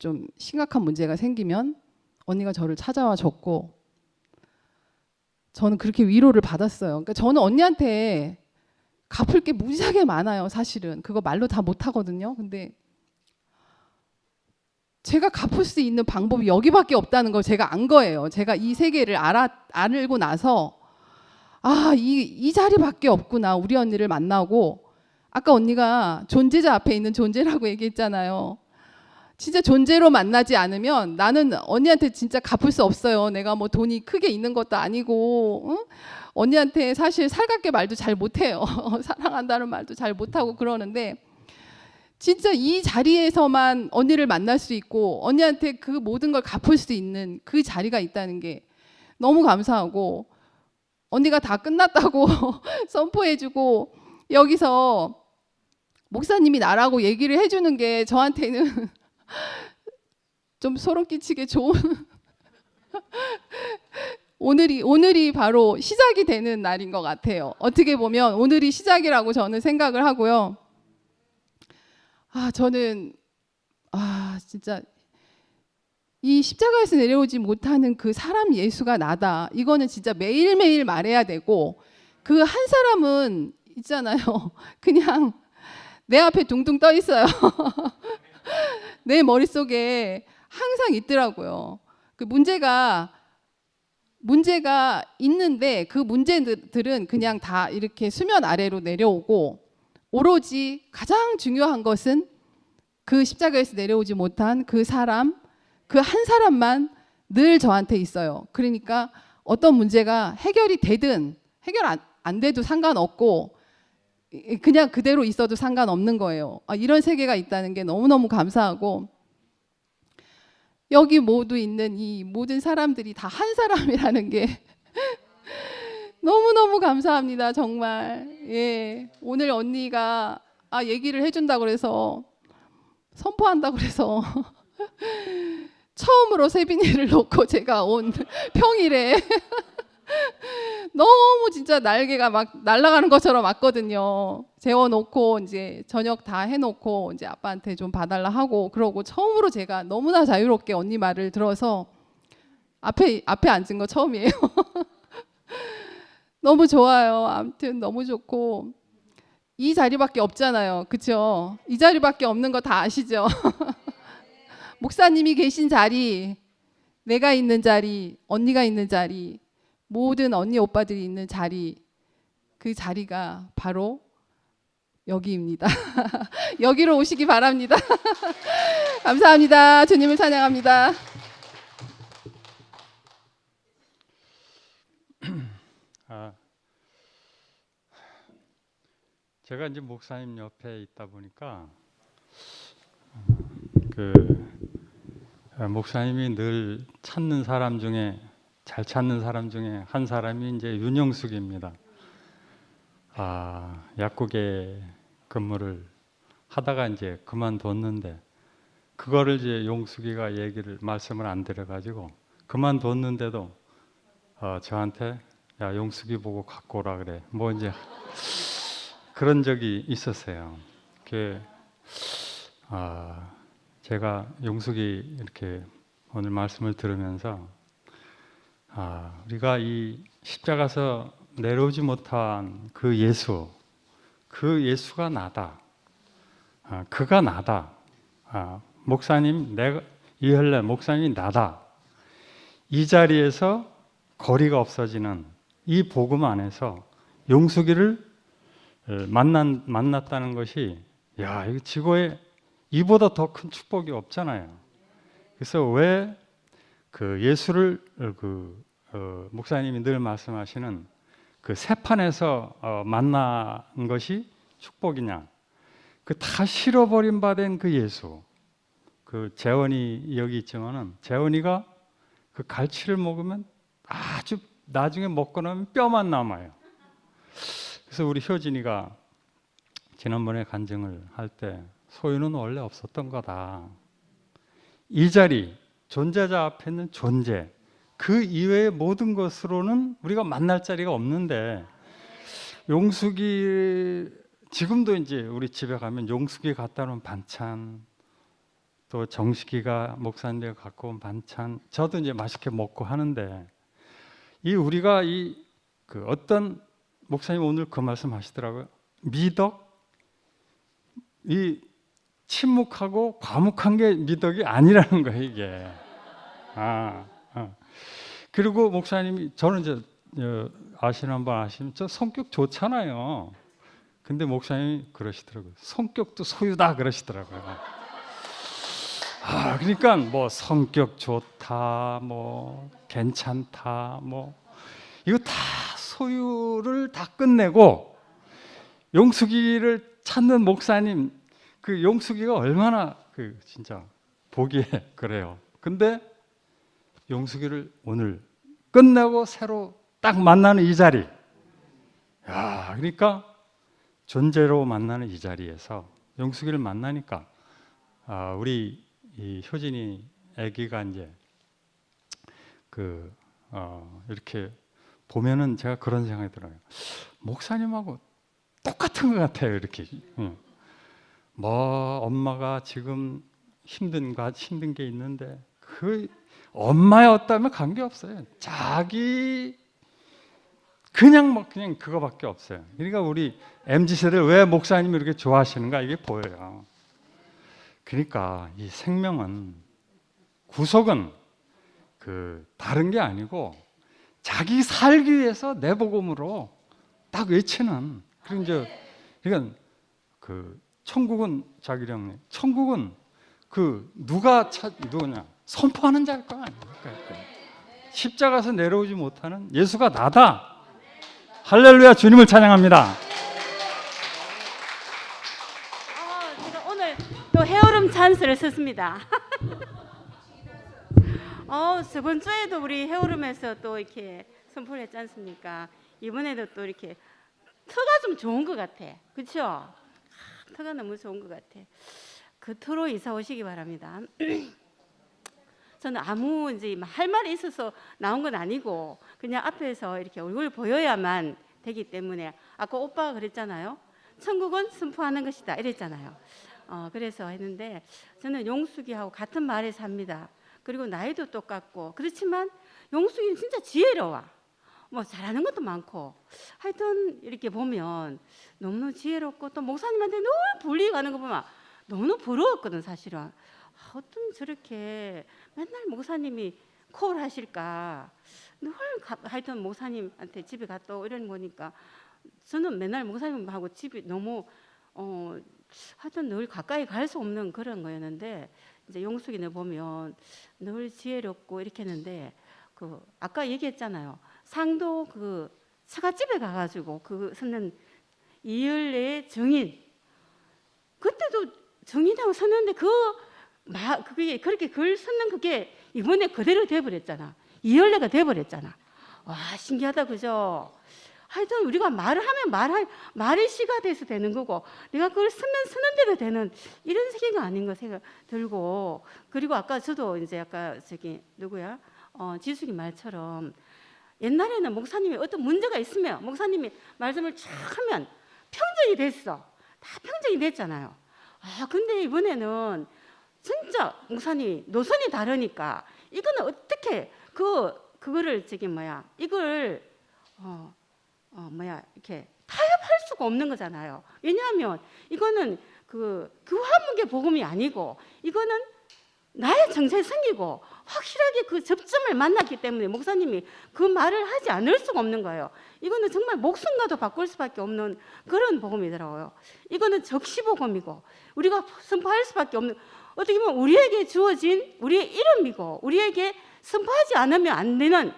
좀 심각한 문제가 생기면 언니가 저를 찾아와 줬고 저는 그렇게 위로를 받았어요. 그러니까 저는 언니한테 갚을 게 무지하게 많아요. 사실은 그거 말로 다 못하거든요. 근데 제가 갚을 수 있는 방법이 여기밖에 없다는 걸 제가 안 거예요. 제가 이 세계를 알고 나서 이 자리밖에 없구나. 우리 언니를 만나고 아까 언니가 존재자 앞에 있는 존재라고 얘기했잖아요. 진짜 존재로 만나지 않으면 나는 언니한테 진짜 갚을 수 없어요. 내가 뭐 돈이 크게 있는 것도 아니고 응? 언니한테 사실 살갑게 말도 잘 못해요. 사랑한다는 말도 잘 못하고 그러는데 진짜 이 자리에서만 언니를 만날 수 있고 언니한테 그 모든 걸 갚을 수 있는 그 자리가 있다는 게 너무 감사하고 언니가 다 끝났다고 선포해주고 여기서 목사님이 나라고 얘기를 해주는 게 저한테는 좀 소름 끼치게 좋은 오늘이 바로 시작이 되는 날인 것 같아요. 어떻게 보면 오늘이 시작이라고 저는 생각을 하고요. 저는 진짜 이 십자가에서 내려오지 못하는 그 사람 예수가 나다. 이거는 진짜 매일매일 말해야 되고 그 한 사람은 있잖아요. 그냥 내 앞에 둥둥 떠 있어요. 내 머릿속에 항상 있더라고요. 그 문제가 있는데 그 문제들은 그냥 다 이렇게 수면 아래로 내려오고 오로지 가장 중요한 것은 그 십자가에서 내려오지 못한 그 사람, 그 한 사람만 늘 저한테 있어요. 그러니까 어떤 문제가 해결이 되든 해결 안 돼도 상관없고 그냥 그대로 있어도 상관없는 거예요. 이런 세계가 있다는 게 너무너무 감사하고 여기 모두 있는 이 모든 사람들이 다 한 사람이라는 게 너무너무 감사합니다. 정말. 예. 오늘 언니가 얘기를 해준다고 그래서 선포한다고 그래서 처음으로 세빈이를 놓고 제가 온 평일에 너무 진짜 날개가 막 날아가는 것처럼 왔거든요. 재워놓고 이제 저녁 다 해놓고 이제 아빠한테 좀 봐달라 하고 그러고 처음으로 제가 너무나 자유롭게 언니 말을 들어서 앞에 앉은 거 처음이에요. 너무 좋아요. 아무튼 너무 좋고 이 자리밖에 없잖아요. 그렇죠? 이 자리밖에 없는 거 다 아시죠? 목사님이 계신 자리, 내가 있는 자리, 언니가 있는 자리, 모든 언니 오빠들이 있는 자리, 그 자리가 바로 여기입니다. 여기로 오시기 바랍니다. 감사합니다. 주님을 찬양합니다.
제가 이제 목사님 옆에 있다 보니까 목사님이 늘 찾는 사람 중에 잘 찾는 사람 중에 한 사람이 이제 윤영숙입니다. 약국에 근무를 하다가 이제 그만뒀는데 그거를 이제 용숙이가 말씀을 안 드려가지고 그만뒀는데도 저한테 야 용숙이 보고 갖고 오라 그래. 뭐 이제 그런 적이 있었어요. 제가 용숙이 이렇게 오늘 말씀을 들으면서 우리가 이 십자가에서 내려오지 못한 그 예수가 나다. 그가 나다. 목사님, 이혈래 목사님이 나다. 이 자리에서 거리가 없어지는 이 복음 안에서 용수기를 만났다는 것이 야, 이거 지구에 이보다 더 큰 축복이 없잖아요. 그래서 왜 그 예수를 목사님이 늘 말씀하시는 그 새판에서 만난 것이 축복이냐? 그 다 실어버린 바 된 그 예수. 그 재원이 여기 있지만은 재원이가 그 갈치를 먹으면 아주 나중에 먹고 나면 뼈만 남아요. 그래서 우리 효진이가 지난번에 간증을 할 때 소유는 원래 없었던 거다. 이 자리 존재자 앞에 있는 존재 그 이외의 모든 것으로는 우리가 만날 자리가 없는데 용수기 지금도 이제 우리 집에 가면 용수기 갖다 놓은 반찬 또 정식이가 목사님들 갖고 온 반찬 저도 이제 맛있게 먹고 하는데 이 우리가 이 그 어떤 목사님 오늘 그 말씀 하시더라고요. 미덕 이 침묵하고 과묵한 게 미덕이 아니라는 거예요 이게. 그리고 목사님이 저는 이제 아시는 분 아시면 저 성격 좋잖아요. 근데 목사님이 그러시더라고요. 성격도 소유다 그러시더라고요. 그러니까 뭐 성격 좋다, 뭐 괜찮다, 뭐 이거 다 소유를 다 끝내고 용수기를 찾는 목사님 그 용수기가 얼마나 그 진짜 보기에 그래요. 근데 용수기를 오늘 끝내고 새로 딱 만나는 이 자리. 야, 그러니까 존재로 만나는 이 자리에서 용수기를 만나니까 우리 이 효진이 아기가 이제 이렇게 보면은 제가 그런 생각이 들어요. 목사님하고 똑같은 것 같아요. 이렇게. 뭐 엄마가 지금 힘든 게 있는데 그 엄마였다면 관계 없어요. 자기 그냥 그거밖에 없어요. 그러니까 우리 MZ 세대를 왜 목사님이 이렇게 좋아하시는가 이게 보여요. 그러니까 이 생명은 구속은 그 다른 게 아니고 자기 살기 위해서 내 복음으로 딱 외치는 그러니까 그 천국은 자기령 천국은 그 누구냐 선포하는 자일 거 아닙니까? 십자가에서 내려오지 못하는 예수가 나다. 할렐루야 주님을 찬양합니다.
제가 오늘 또 헤어룸 찬스를 썼습니다. 저번 주에도 우리 헤어룸에서 또 이렇게 선포를 했지 않습니까? 이번에도 또 이렇게 터가 좀 좋은 것 같아. 그렇죠? 터가 너무 좋은 것 같아. 그 터로 이사 오시기 바랍니다. 저는 아무 이제 할 말이 있어서 나온 건 아니고 그냥 앞에서 이렇게 얼굴 보여야만 되기 때문에 아까 오빠가 그랬잖아요. 천국은 선포하는 것이다 이랬잖아요. 그래서 했는데 저는 용숙이하고 같은 마을에 삽니다. 그리고 나이도 똑같고 그렇지만 용숙이는 진짜 지혜로워. 뭐 잘하는 것도 많고 하여튼 이렇게 보면 너무 지혜롭고 또 목사님한테 너무 불리고 하는 거 보면 너무 부러웠거든 사실은. 어쩜 저렇게 맨날 목사님이 콜 하실까. 늘 하여튼 목사님한테 집에 갔다 오고 이런 거니까 저는 맨날 목사님하고 집이 너무 하여튼 늘 가까이 갈 수 없는 그런 거였는데 이제 용숙이네 보면 늘 지혜롭고 이렇게 했는데 그 아까 얘기했잖아요. 상도 그 처갓집에 가가지고 그 쓰는 이열례의 정인 그때도 정인하고 썼는데 그게 그렇게 글 쓰는 그게 이번에 그대로 돼버렸잖아. 이열례가 돼버렸잖아. 와 신기하다 그죠? 하여튼 우리가 말을 하면 말의 시가 돼서 되는 거고 내가 그걸 쓰면 쓰는 대로 되는 이런 세계가 아닌 거 생각 들고 그리고 아까 저도 이제 아까 누구야 지숙이 말처럼 옛날에는 목사님이 어떤 문제가 있으면 목사님이 말씀을 쫙 하면 평정이 됐어. 다 평정이 됐잖아요. 근데 이번에는 진짜 목사님 노선이 다르니까 이거는 어떻게 그거를 이걸 이렇게 타협할 수가 없는 거잖아요. 왜냐하면 이거는 그 교화문계 복음이 아니고 이거는 나의 정체에 생기고 확실하게 그 접점을 만났기 때문에 목사님이 그 말을 하지 않을 수가 없는 거예요. 이거는 정말 목숨과도 바꿀 수밖에 없는 그런 복음이더라고요. 이거는 적시복음이고 우리가 선포할 수밖에 없는, 어떻게 보면 우리에게 주어진 우리의 이름이고 우리에게 선포하지 않으면 안 되는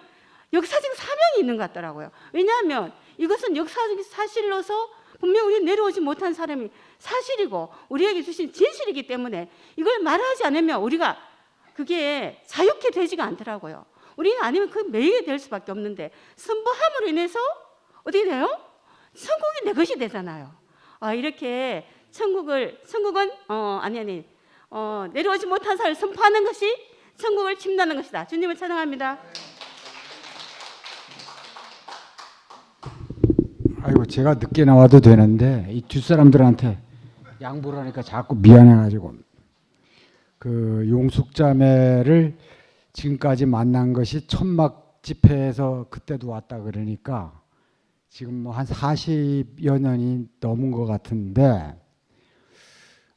역사적 사명이 있는 것 같더라고요. 왜냐하면 이것은 역사적 사실로서 분명 우리 내려오지 못한 사람이 사실이고 우리에게 주신 진실이기 때문에 이걸 말하지 않으면 우리가 그게 자유케 되지가 않더라고요. 우리는 아니면 그 매이게 될 수밖에 없는데 선포함으로 인해서 어떻게 돼요? 천국이 내 것이 되잖아요. 이렇게 천국은 내려오지 못한 사람을 선포하는 것이 천국을 침노하는 것이다. 주님을 찬양합니다.
아이고 제가 늦게 나와도 되는데 이 뒷사람들한테 양보를 하니까 자꾸 미안해가지고 그 용숙자매를 지금까지 만난 것이 천막 집회에서 그때도 왔다 그러니까 지금 뭐 한 40여 년이 넘은 것 같은데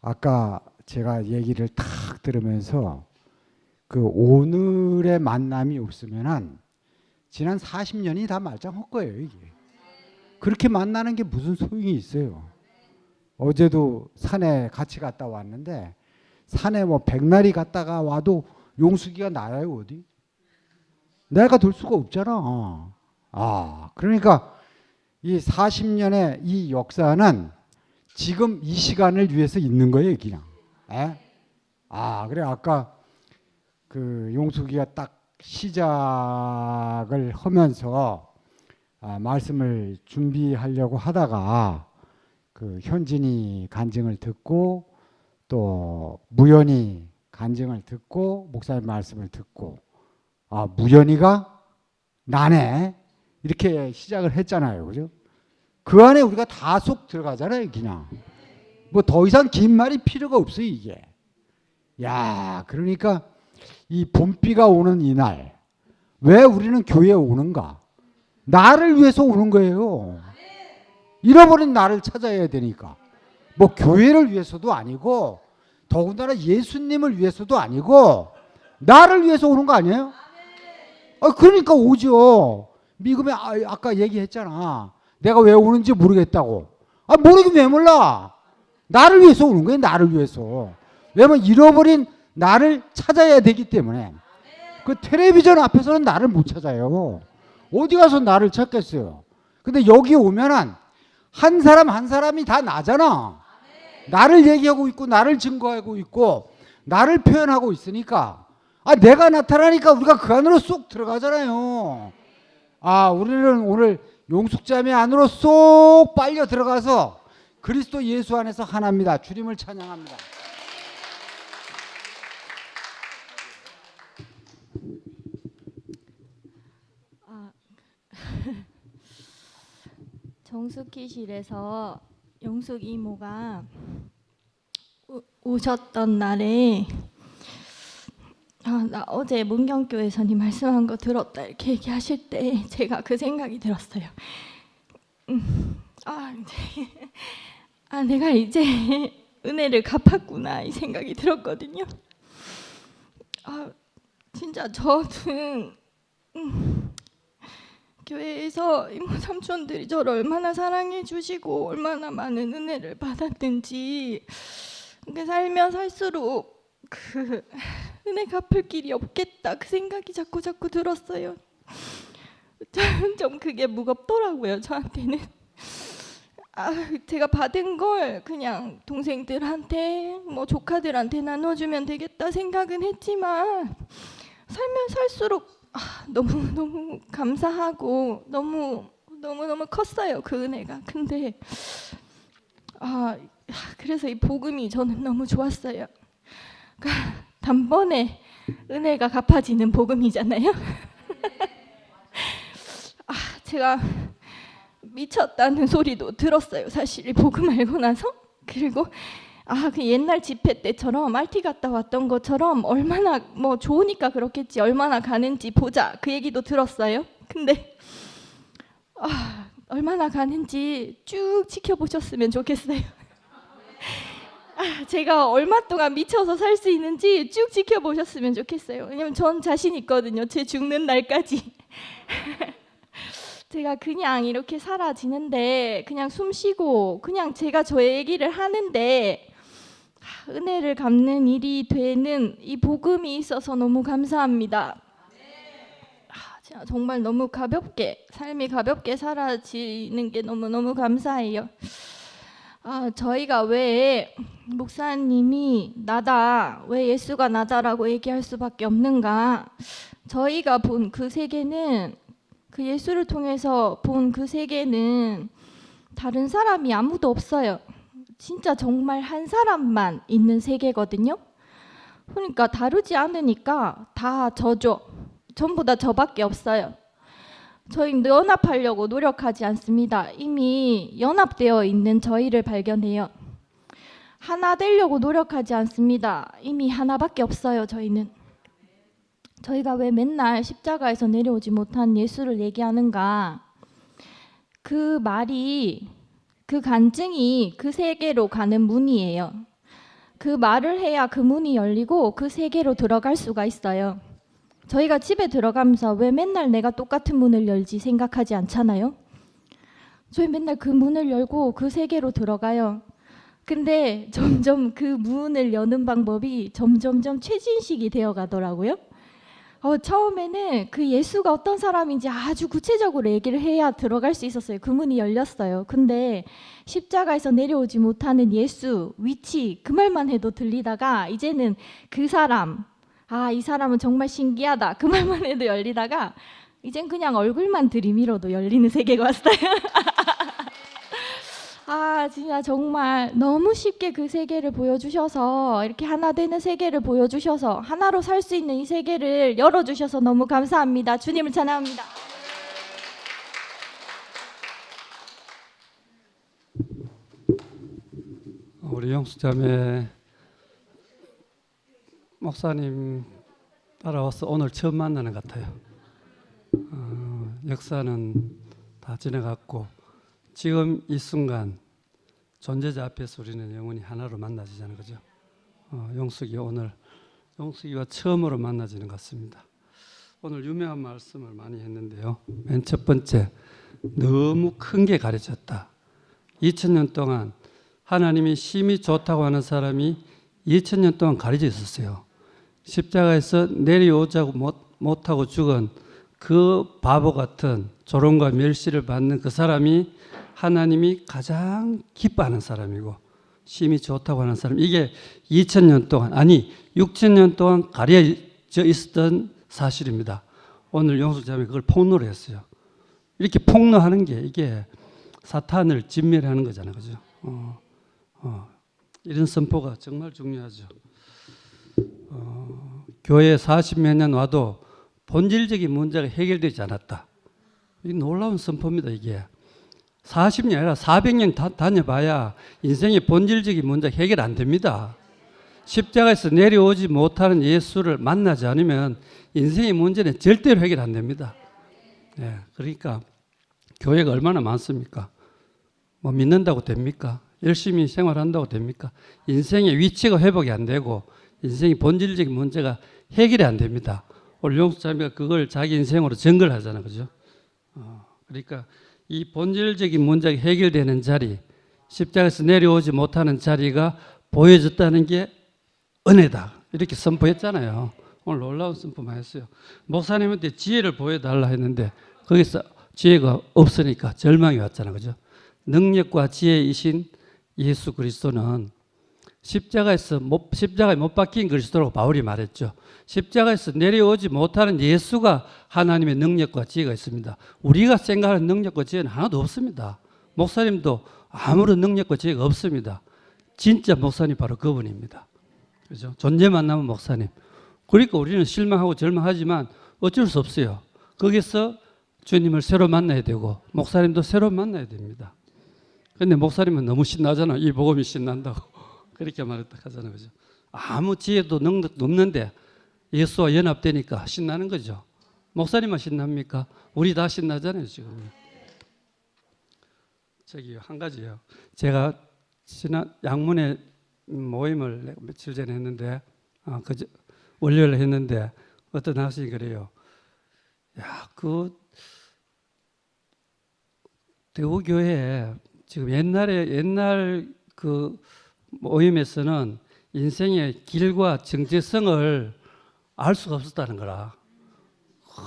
아까 제가 얘기를 탁 들으면서 그 오늘의 만남이 없으면은 지난 40년이 다 말짱할 거예요 이게. 그렇게 만나는 게 무슨 소용이 있어요. 어제도 산에 같이 갔다 왔는데 산에 뭐 백날이 갔다가 와도 용숙이가 나아요 어디? 내가 돌 수가 없잖아. 그러니까 이 40년의 이 역사는 지금 이 시간을 위해서 있는 거예요 그냥. 그래 아까 그 용숙이가 딱 시작을 하면서 말씀을 준비하려고 하다가 그 현진이 간증을 듣고 또 무연이 간증을 듣고 목사님 말씀을 듣고 무연이가 나네 이렇게 시작을 했잖아요, 그죠? 그 안에 우리가 다 쏙 들어가잖아요, 그냥. 뭐 더 이상 긴 말이 필요가 없어요, 이게. 야, 그러니까 이 봄비가 오는 이날 왜 우리는 교회에 오는가? 나를 위해서 오는 거예요. 잃어버린 나를 찾아야 되니까. 뭐 교회를 위해서도 아니고 더군다나 예수님을 위해서도 아니고 나를 위해서 오는 거 아니에요? 그러니까 오죠. 미금에 아까 얘기했잖아. 내가 왜 오는지 모르겠다고. 모르긴 왜 몰라. 나를 위해서 오는 거예요. 나를 위해서. 왜냐면 잃어버린 나를 찾아야 되기 때문에. 그 텔레비전 앞에서는 나를 못 찾아요. 어디 가서 나를 찾겠어요. 근데 여기 오면은 한 사람 한 사람이 다 나잖아. 나를 얘기하고 있고 나를 증거하고 있고 나를 표현하고 있으니까 내가 나타나니까 우리가 그 안으로 쏙 들어가잖아요. 우리는 오늘 용숙자매 안으로 쏙 빨려 들어가서 그리스도 예수 안에서 하나입니다. 주님을 찬양합니다.
정숙기실에서 용숙 이모가 오셨던 날에 나 어제 문경교회에서 네 말씀한 거 들었다 이렇게 얘기하실 때 제가 그 생각이 들었어요. 내가 이제 은혜를 갚았구나 이 생각이 들었거든요. 진짜 저는 교회에서 이모 삼촌들이 저를 얼마나 사랑해 주시고 얼마나 많은 은혜를 받았는지 살면 살수록 그 은혜 갚을 길이 없겠다 그 생각이 자꾸 들었어요. 좀 그게 무겁더라고요 저한테는. 제가 받은 걸 그냥 동생들한테 뭐 조카들한테 나눠주면 되겠다 생각은 했지만 살면 살수록 너무 감사하고 너무 컸어요 그 은혜가. 근데 그래서 이 복음이 저는 너무 좋았어요. 그러니까 단번에 은혜가 갚아지는 복음이잖아요. 제가 미쳤다는 소리도 들었어요 사실 이 복음 알고 나서. 그리고 그 옛날 집회 때처럼 RT 갔다 왔던 것처럼 얼마나 뭐 좋으니까 그렇겠지 얼마나 가는지 보자 그 얘기도 들었어요. 근데 얼마나 가는지 쭉 지켜보셨으면 좋겠어요. 제가 얼마 동안 미쳐서 살 수 있는지 쭉 지켜보셨으면 좋겠어요. 왜냐면 전 자신 있거든요. 제 죽는 날까지. 제가 그냥 이렇게 사라지는데 그냥 숨 쉬고 그냥 제가 저 얘기를 하는데 은혜를 갚는 일이 되는 이 복음이 있어서 너무 감사합니다. 제가 정말 너무 가볍게 삶이 가볍게 사라지는 게 너무너무 감사해요. 저희가 왜 목사님이 나다, 왜 예수가 나다라고 얘기할 수밖에 없는가? 저희가 본 그 세계는, 그 예수를 통해서 본 그 세계는 다른 사람이 아무도 없어요. 진짜 정말 한 사람만 있는 세계거든요. 그러니까 다르지 않으니까 다 저죠. 전부 다 저밖에 없어요. 저희 연합하려고 노력하지 않습니다. 이미 연합되어 있는 저희를 발견해요. 하나 되려고 노력하지 않습니다. 이미 하나밖에 없어요. 저희가 왜 맨날 십자가에서 내려오지 못한 예수를 얘기하는가? 그 말이, 그 간증이 그 세계로 가는 문이에요. 그 말을 해야 그 문이 열리고 그 세계로 들어갈 수가 있어요. 저희가 집에 들어가면서 왜 맨날 내가 똑같은 문을 열지 생각하지 않잖아요. 저희 맨날 그 문을 열고 그 세계로 들어가요. 근데 점점 그 문을 여는 방법이 점점점 최진식이 되어 가더라고요. 처음에는 그 예수가 어떤 사람인지 아주 구체적으로 얘기를 해야 들어갈 수 있었어요. 그 문이 열렸어요. 근데 십자가에서 내려오지 못하는 예수, 위치, 그 말만 해도 들리다가 이제는 그 사람, 이 사람은 정말 신기하다, 그 말만 해도 열리다가 이젠 그냥 얼굴만 들이밀어도 열리는 세계가 왔어요. 진짜 정말 너무 쉽게 그 세계를 보여주셔서, 이렇게 하나 되는 세계를 보여주셔서 하나로 살 수 있는 이 세계를 열어주셔서 너무 감사합니다. 주님을 찬양합니다.
우리 영수자매 목사님 따라와서 오늘 처음 만나는 것 같아요. 역사는 다 지나갔고 지금 이 순간 존재자 앞에서 우리는 영원히 하나로 만나지잖아요, 그죠? 영숙이와 처음으로 만나지는 것 같습니다. 오늘 유명한 말씀을 많이 했는데요. 맨 첫 번째, 너무 큰 게 가려졌다. 2000년 동안 하나님이 심히 좋다고 하는 사람이 2000년 동안 가려져 있었어요. 십자가에서 내려오자고 못하고 죽은 그 바보 같은 조롱과 멸시를 받는 그 사람이 하나님이 가장 기뻐하는 사람이고 심히 좋다고 하는 사람, 이게 2000년 동안, 아니 6000년 동안 가려져 있었던 사실입니다. 오늘 영숙자매 그걸 폭로를 했어요. 이렇게 폭로하는 게 이게 사탄을 진멸하는 거잖아요, 그죠? 이런 선포가 정말 중요하죠. 교회에 40몇 년 와도 본질적인 문제가 해결되지 않았다. 이 놀라운 선포입니다. 이게 40년 아니라 400년 다녀봐야 인생의 본질적인 문제가 해결 안 됩니다. 십자가에서 내려오지 못하는 예수를 만나지 않으면 인생의 문제는 절대로 해결 안 됩니다. 그러니까 교회가 얼마나 많습니까? 뭐 믿는다고 됩니까? 열심히 생활한다고 됩니까? 인생의 위치가 회복이 안 되고 인생의 본질적인 문제가 해결이 안 됩니다. 오늘 용수자매가 그걸 자기 인생으로 증거를 하잖아요, 그죠? 그러니까 이 본질적인 문제가 해결되는 자리, 십자가에서 내려오지 못하는 자리가 보여졌다는 게 은혜다, 이렇게 선포했잖아요. 오늘 놀라운 선포만 했어요. 목사님한테 지혜를 보여달라 했는데 거기서 지혜가 없으니까 절망이 왔잖아요, 그죠? 능력과 지혜이신 예수 그리스도는 십자가에 못 박힌 그리스도라고 바울이 말했죠. 십자가에서 내려오지 못하는 예수가 하나님의 능력과 지혜가 있습니다. 우리가 생각하는 능력과 지혜는 하나도 없습니다. 목사님도 아무런 능력과 지혜가 없습니다. 진짜 목사님 바로 그분입니다. 그죠? 존재만 남은 목사님. 그러니까 우리는 실망하고 절망하지만 어쩔 수 없어요. 거기서 주님을 새로 만나야 되고 목사님도 새로 만나야 됩니다. 근데 목사님은 너무 신나잖아. 이 복음이 신난다고. 그렇게 말했다 하잖아요, 그죠? 아무 지혜도 능력도 없는데 예수와 연합되니까 신나는 거죠. 목사님만 신납니까? 우리 다 신나잖아요, 지금. 저기 한 가지요. 제가 지난 양문에 모임을 내가 며칠 전에 했는데 월요일에 했는데 어떤 학생이 그래요. 야, 그 대우교회 지금 옛날 그 모임에서는 인생의 길과 정체성을 알 수가 없었다는 거라.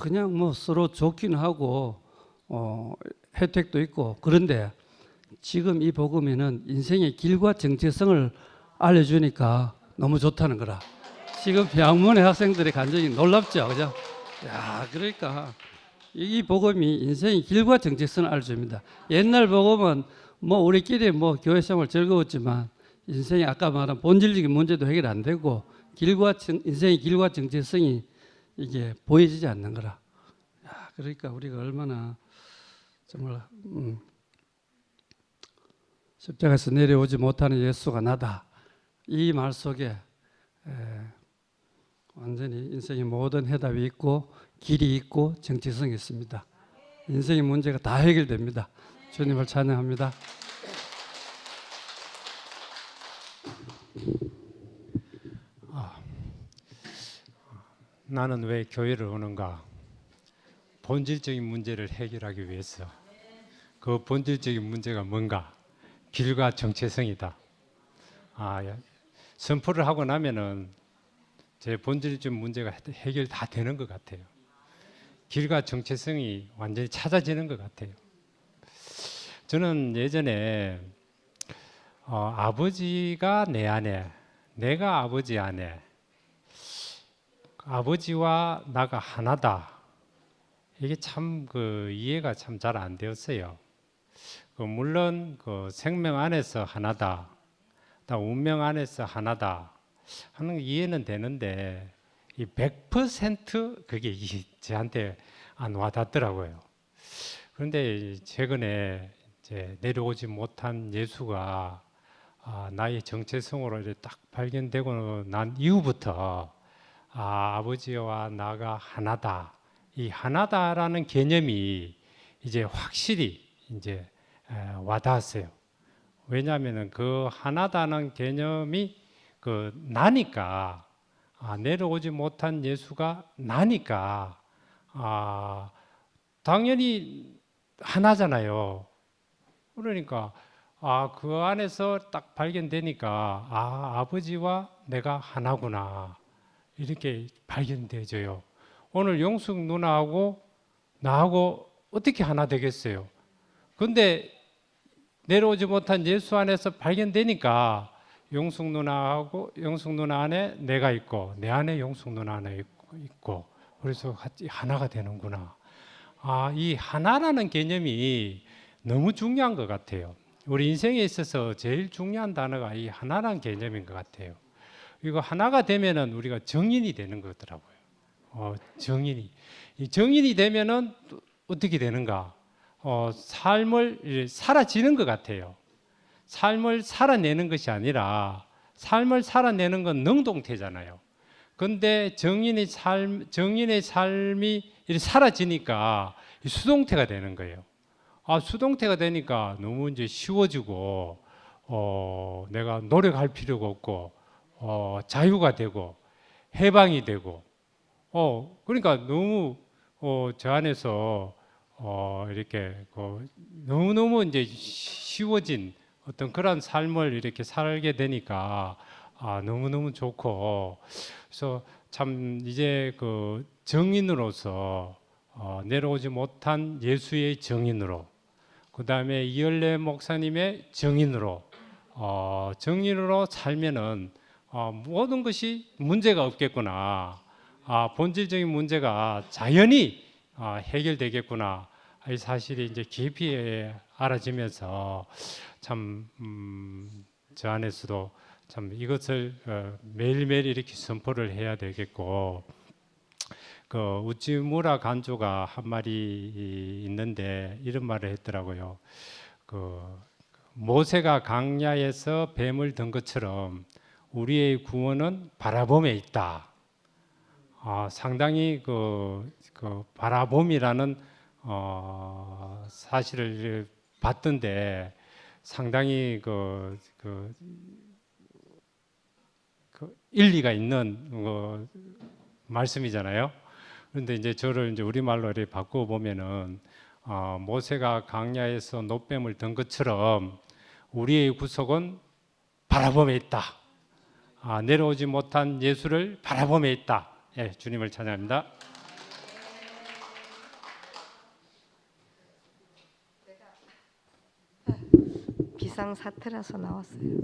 그냥 뭐 서로 좋긴 하고 혜택도 있고 그런데 지금 이 복음에는 인생의 길과 정체성을 알려주니까 너무 좋다는 거라. 지금 양문의 학생들의 감정이 놀랍죠, 그죠? 야, 그러니까 이 복음이 인생의 길과 정체성을 알려줍니다. 옛날 복음은 뭐 우리끼리 뭐 교회 생활 즐거웠지만 인생의 아까 말한 본질적인 문제도 해결 안 되고 인생의 길과 정체성이 이게 보여지지 않는 거라. 야, 그러니까 우리가 얼마나 정말 십자가에서 내려오지 못하는 예수가 나다. 이 말 속에 완전히 인생의 모든 해답이 있고 길이 있고 정체성이 있습니다. 인생의 문제가 다 해결됩니다. 주님을 찬양합니다.
나는 왜 교회를 오는가? 본질적인 문제를 해결하기 위해서. 그 본질적인 문제가 뭔가? 길과 정체성이다. 선포를 하고 나면은 제 본질적인 문제가 해결 다 되는 것 같아요. 길과 정체성이 완전히 찾아지는 것 같아요. 저는 예전에 아버지가 내 안에, 내가 아버지 안에, 아버지와 나가 하나다. 이게 참 이해가 참 잘 안 되었어요. 물론 생명 안에서 하나다, 운명 안에서 하나다 하는 이해는 되는데 이 100% 그게 저한테 안 와닿더라고요. 그런데 최근에 이제 내려오지 못한 예수가 나의 정체성으로 이렇게 딱 발견되고 난 이후부터 아버지와 나가 하나다. 이 하나다라는 개념이 이제 확실히 이제 와닿았어요. 왜냐하면 그 하나다는 개념이 나니까 내려오지 못한 예수가 나니까 당연히 하나잖아요. 그러니까 그 안에서 딱 발견되니까 아버지와 내가 하나구나 이렇게 발견되져요. 오늘 영숙 누나하고 나하고 어떻게 하나 되겠어요? 근데 내려오지 못한 예수 안에서 발견되니까 영숙 누나 안에 내가 있고 내 안에 영숙 누나 안에 있고 그래서 같이 하나가 되는구나. 이 하나라는 개념이 너무 중요한 것 같아요. 우리 인생에 있어서 제일 중요한 단어가 이 하나라는 개념인 것 같아요. 이거 하나가 되면은 우리가 정인이 되는 거더라고요. 정인이 되면은 어떻게 되는가? 삶을 살아지는 것 같아요. 삶을 살아내는 것이 아니라 삶을 살아내는 건 능동태잖아요. 근데 정인의 삶이 사라지니까 수동태가 되는 거예요. 수동태가 되니까 너무 이제 쉬워지고 내가 노력할 필요가 없고 자유가 되고 해방이 되고 그러니까 너무 저 안에서 이렇게 너무너무 이제 쉬워진 어떤 그런 삶을 이렇게 살게 되니까 너무너무 좋고 그래서 참 이제 정인으로서 내려오지 못한 예수의 정인으로 그 다음에 이열래 목사님의 정인으로 살면은 모든 것이 문제가 없겠구나. 본질적인 문제가 자연히 해결되겠구나. 이 사실이 이제 깊이 알아지면서 참 저 안에서도 참 이것을 매일매일 이렇게 선포를 해야 되겠고 우찌무라 간주가 한 말이 있는데 이런 말을 했더라고요. 모세가 강야에서 뱀을 든 것처럼 우리의 구원은 바라봄에 있다. 상당히 바라봄이라는 사실을 봤던데 상당히 그 일리가 있는 말씀이잖아요. 그런데 이제 저를 이제 우리말로 이렇게 바꿔 보면은 모세가 광야에서 노뱀을 든 것처럼 우리의 구속은 바라봄에 있다. 내려오지 못한 예수를 바라봄에 있다. 예, 주님을 찬양합니다.
비상 사태라서 나왔어요.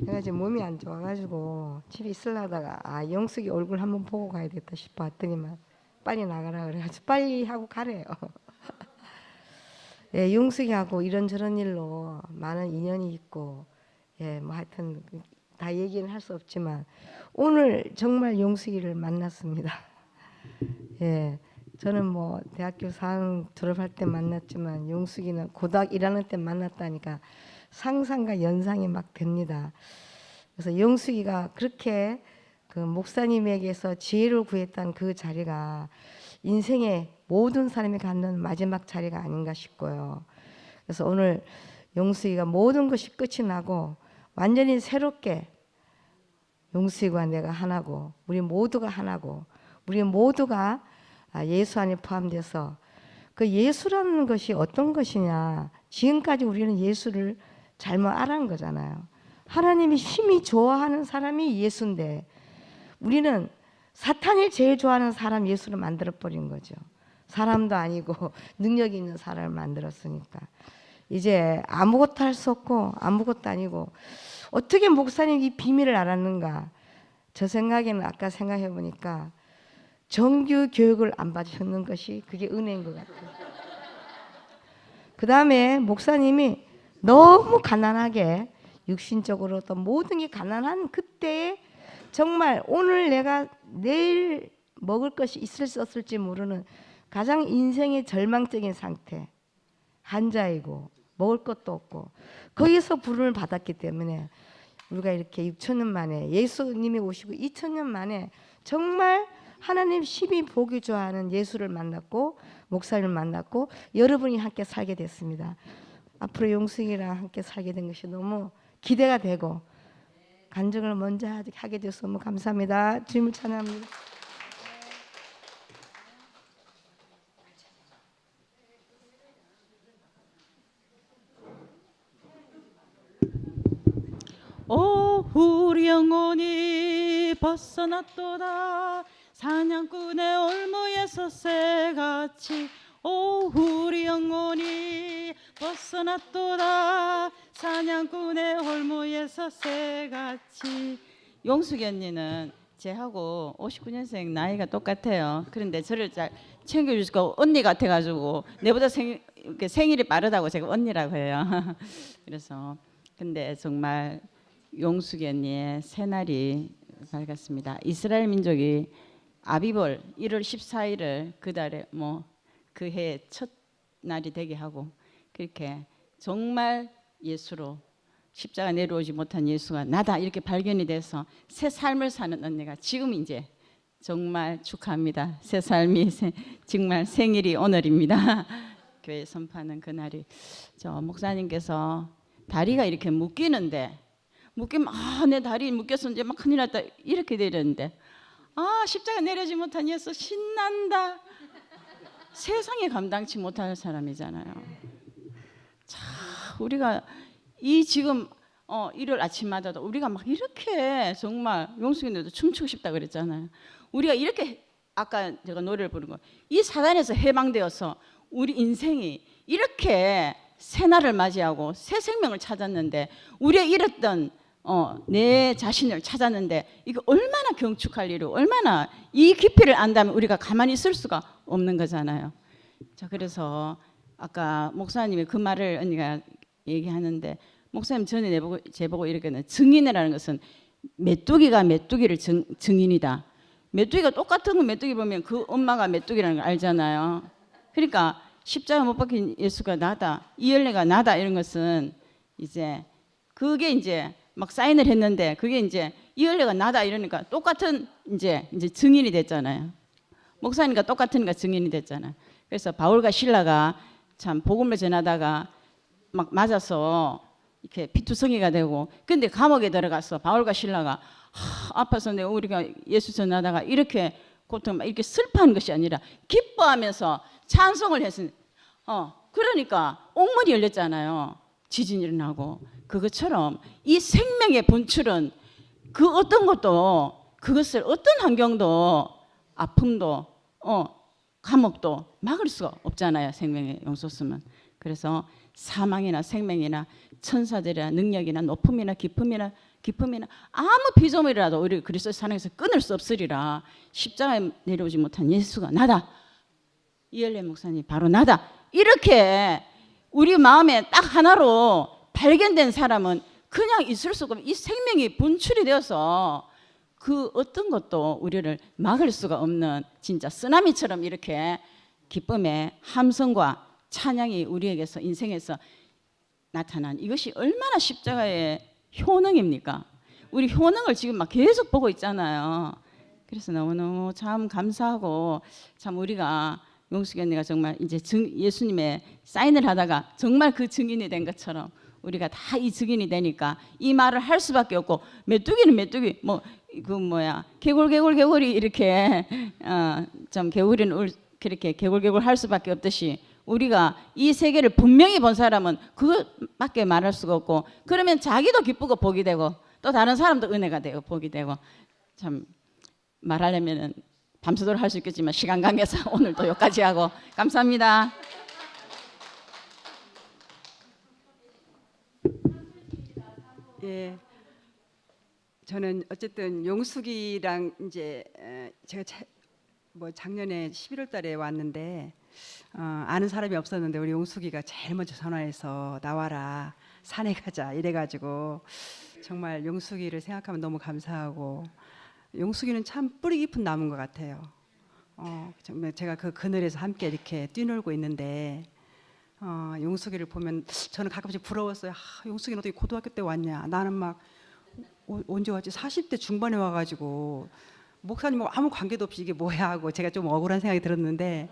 내가 지금 몸이 안 좋아가지고 집에 있으려다가 영숙이 얼굴 한번 보고 가야겠다 싶어 왔더니만 빨리 나가라 그래가지고 빨리 하고 가래요. 예, 영숙이하고 이런저런 일로 많은 인연이 있고, 예, 뭐 하여튼 다 얘기는 할 수 없지만 오늘 정말 영숙이를 만났습니다. 예, 저는 뭐 대학교 4학년 졸업할 때 만났지만 영숙이는 고등학교 1학년 때 만났다니까 상상과 연상이 막 됩니다. 그래서 영숙이가 그렇게 그 목사님에게서 지혜를 구했던 그 자리가 인생의 모든 사람이 갖는 마지막 자리가 아닌가 싶고요. 그래서 오늘 영숙이가 모든 것이 끝이 나고 완전히 새롭게 영숙이와 내가 하나고 우리 모두가 하나고 우리 모두가 예수 안에 포함돼서 그 예수라는 것이 어떤 것이냐, 지금까지 우리는 예수를 잘못 알아낸 거잖아요. 하나님이 심히 좋아하는 사람이 예수인데 우리는 사탄이 제일 좋아하는 사람 예수를 만들어버린 거죠. 사람도 아니고 능력이 있는 사람을 만들었으니까 이제 아무것도 할 수 없고 아무것도 아니고 어떻게 목사님 이 비밀을 알았는가. 저 생각에는 아까 생각해 보니까 정규 교육을 안 받으셨는 것이 그게 은혜인 것 같아요. 그 다음에 목사님이 너무 가난하게 육신적으로 또 모든 게 가난한 그때에 정말 오늘 내가 내일 먹을 것이 있을 수 없을지 모르는 가장 인생의 절망적인 상태, 한자이고 먹을 것도 없고 거기서 부름을 받았기 때문에 우리가 이렇게 6,000년 만에 예수님이 오시고 2,000년 만에 정말 하나님 심히 보기 좋아하는 예수를 만났고 목사님을 만났고 여러분이 함께 살게 됐습니다. 앞으로 용숙이랑 함께 살게 된 것이 너무 기대가 되고 간증을 먼저 하게 돼서 너무 감사합니다. 주님을 찬양합니다.
오 우리 영혼이 벗어났도다 사냥꾼의 올무에서 새같이 오 우리 영혼이 벗어났도다 사냥꾼의 올무에서 새같이. 용숙이 언니는 제하고 59년생 나이가 똑같아요. 그런데 저를 잘 챙겨주시고 언니 같아가지고 내보다 생일이 빠르다고 제가 언니라고 해요. 그래서 근데 정말 용숙이 언니의 새날이 밝았습니다. 이스라엘 민족이 아비벌 1월 14일을 그 달에 뭐 그 해 첫 날이 되게 하고 그렇게 정말 예수로 십자가 내려오지 못한 예수가 나다 이렇게 발견이 돼서 새 삶을 사는 언니가 지금 이제 정말 축하합니다. 새 삶이 정말 생일이 오늘입니다. 교회 선포하는 그 날이. 저 목사님께서 다리가 이렇게 묶이는데 묶이면 내 다리 묶여서 이제 막 큰일 났다 이렇게 되는데 십자가 내려오지 못한 예수 신난다. 세상에 감당치 못할 사람이잖아요. 자, 우리가 이 지금 일요일 아침마다도 우리가 막 이렇게 정말 용숙이네도 춤추고 싶다 그랬잖아요. 우리가 이렇게 아까 제가 노래를 부른 거 이 사단에서 해방되어서 우리 인생이 이렇게 새 날을 맞이하고 새 생명을 찾았는데 우리의 잃었던 내 자신을 찾았는데 이거 얼마나 경축할 일이고 얼마나 이 깊이를 안다면 우리가 가만히 있을 수가 없는 거잖아요. 자, 그래서 아까 목사님이 그 말을 언니가 얘기하는데 목사님 전에 제보고 이렇게는 증인이라는 것은 메뚜기가 메뚜기를 증인이다. 메뚜기가 똑같은 메뚜기 보면 그 엄마가 메뚜기라는 걸 알잖아요. 그러니까 십자가 못 박힌 예수가 나다, 이열레가 나다 이런 것은 이제 그게 이제 막 사인을 했는데 그게 이제 이열레가 나다 이러니까 똑같은 이제 증인이 됐잖아요. 목사님과 똑같으니까 증인이 됐잖아요. 그래서 바울과 실라가 참 복음을 전하다가 막 맞아서 이렇게 피투성이가 되고, 근데 감옥에 들어가서 바울과 실라가 아파서 내가 우리가 예수 전하다가 이렇게 고통 이렇게 슬퍼하는 것이 아니라 기뻐하면서 찬송을 했으니 그러니까 옥문이 열렸잖아요. 지진이 일어나고. 그것처럼 이 생명의 분출은 그 어떤 것도, 그것을 어떤 환경도, 아픔도 감옥도 막을 수가 없잖아요. 생명의 용솟음은. 그래서 사망이나 생명이나 천사들이나 능력이나 높음이나 기쁨이나 아무 피조물이라도 우리 그리스도의 사랑에서 끊을 수 없으리라. 십자가에 내려오지 못한 예수가 나다. 이엘레 목사님 바로 나다. 이렇게 우리 마음에 딱 하나로 발견된 사람은 그냥 있을 수가 없고, 이 생명이 분출이 되어서 그 어떤 것도 우리를 막을 수가 없는, 진짜 쓰나미처럼 이렇게 기쁨의 함성과 찬양이 우리에게서, 인생에서 나타난, 이것이 얼마나 십자가의 효능입니까? 우리 효능을 지금 막 계속 보고 있잖아요. 그래서 너무너무 참 감사하고, 참 우리가 용숙이 언니가 정말 이제 예수님의 사인을 하다가 정말 그 증인이 된 것처럼 우리가 다 이 증인이 되니까 이 말을 할 수밖에 없고, 메뚜기는 메뚜기, 개굴이 이렇게 좀 개구리는 그렇게 개굴 할 수밖에 없듯이, 우리가 이 세계를 분명히 본 사람은 그것밖에 말할 수가 없고, 그러면 자기도 기쁘고 복이 되고 또 다른 사람도 은혜가 되고 복이 되고, 참 말하려면은 밤새도록 할 수 있겠지만 시간 관계상 오늘도 여기까지 하고 감사합니다.
예, 저는 어쨌든 용숙이랑 이제 제가 작년에 11월달에 왔는데 아는 사람이 없었는데 우리 용숙이가 제일 먼저 전화해서 나와라, 산에 가자 이래가지고 정말 용숙이를 생각하면 너무 감사하고, 용숙이는 참 뿌리 깊은 나무인 것 같아요. 정말 제가 그 그늘에서 함께 이렇게 뛰놀고 있는데 용숙이를 보면 저는 가끔씩 부러웠어요. 용숙이는 어떻게 고등학교 때 왔냐. 나는 막 언제 왔지? 40대 중반에 와가지고 목사님 아무 관계도 없이 이게 뭐야 하고 제가 좀 억울한 생각이 들었는데,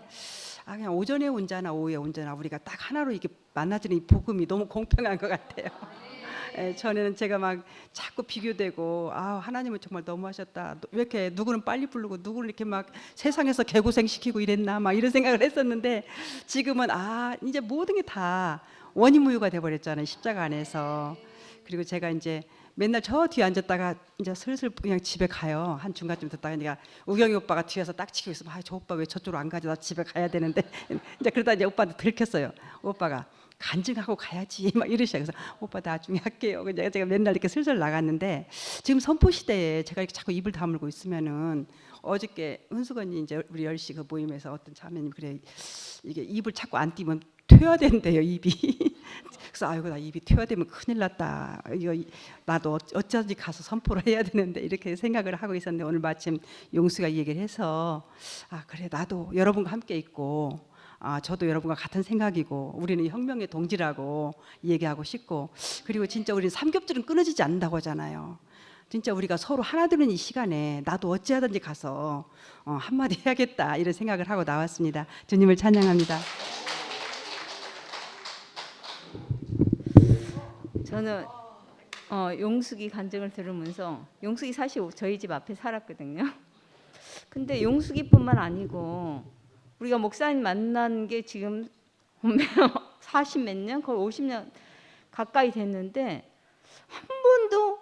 그냥 오전에 온자나 오후에 온자나 우리가 딱 하나로 이렇게 만나지는 이 복음이 너무 공평한 것 같아요. 저는 제가 막 자꾸 비교되고, 하나님은 정말 너무하셨다. 왜 이렇게 누구는 빨리 부르고 누구를 이렇게 막 세상에서 개고생 시키고 이랬나 막 이런 생각을 했었는데, 지금은 이제 모든 게 다 원인무효가 돼버렸잖아요, 십자가 안에서. 그리고 제가 이제 맨날 저 뒤에 앉았다가 이제 슬슬 그냥 집에 가요. 한 중간쯤 듣다가 내가 우경이 오빠가 뒤에서 딱 치고 있으면 저 오빠 왜 저쪽으로 안 가지? 나 집에 가야 되는데 이제 그러다 이제 오빠한테 들켰어요. 오빠가 간증하고 가야지 막 이러시죠. 그래서 오빠 나중에 할게요. 제가 맨날 이렇게 슬슬 나갔는데, 지금 선포 시대에 제가 이렇게 자꾸 입을 다물고 있으면은, 어저께 은수건이 이제 우리 10시 그 모임에서 어떤 자매님 그래, 이게 입을 자꾸 안 띄면 퇴화된대요, 입이. 그래서 아이고 나 입이 퇴화되면 큰일 났다. 이거 나도 어쩌지 가서 선포를 해야 되는데 이렇게 생각을 하고 있었는데, 오늘 마침 용수가 이 얘기를 해서 그래 나도 여러분과 함께 있고 저도 여러분과 같은 생각이고 우리는 혁명의 동지라고 얘기하고 싶고, 그리고 진짜 우리는 삼겹줄은 끊어지지 않는다고 하잖아요. 진짜 우리가 서로 하나 되는 이 시간에 나도 어찌하든지 가서 한마디 해야겠다 이런 생각을 하고 나왔습니다. 주님을 찬양합니다.
저는 용숙이 간증을 들으면서, 용숙이 사실 저희 집 앞에 살았거든요. 근데 용숙이뿐만 아니고 우리가 목사님 만난 게 지금 40 몇 년, 거의 50년 가까이 됐는데 한 번도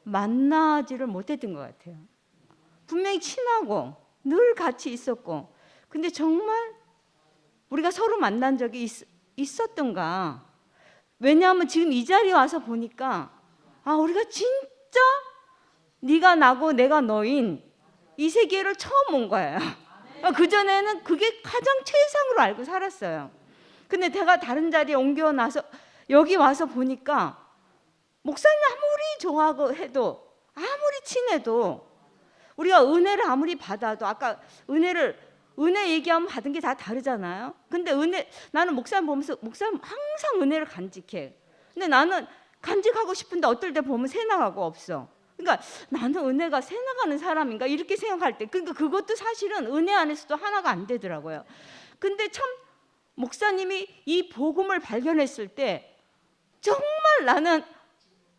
만나지를 못했던 것 같아요. 분명히 친하고 늘 같이 있었고, 근데 정말 우리가 서로 만난 적이 있었던가. 왜냐하면 지금 이 자리에 와서 보니까 우리가 진짜 네가 나고 내가 너인 이 세계를 처음 온 거예요. 그전에는 그게 가장 최상으로 알고 살았어요. 근데 내가 다른 자리에 옮겨나서 여기 와서 보니까 목사님 아무리 좋아하고 해도, 아무리 친해도, 우리가 은혜를 아무리 받아도, 아까 은혜 얘기하면 받은 게 다 다르잖아요. 근데 나는 목사님 보면서 목사님 항상 은혜를 간직해. 근데 나는 간직하고 싶은데 어떨 때 보면 새나가고 없어. 그러니까 나는 은혜가 새나가는 사람인가 이렇게 생각할 때, 그러니까 그것도 사실은 은혜 안에서도 하나가 안 되더라고요. 근데 참 목사님이 이 복음을 발견했을 때 정말 나는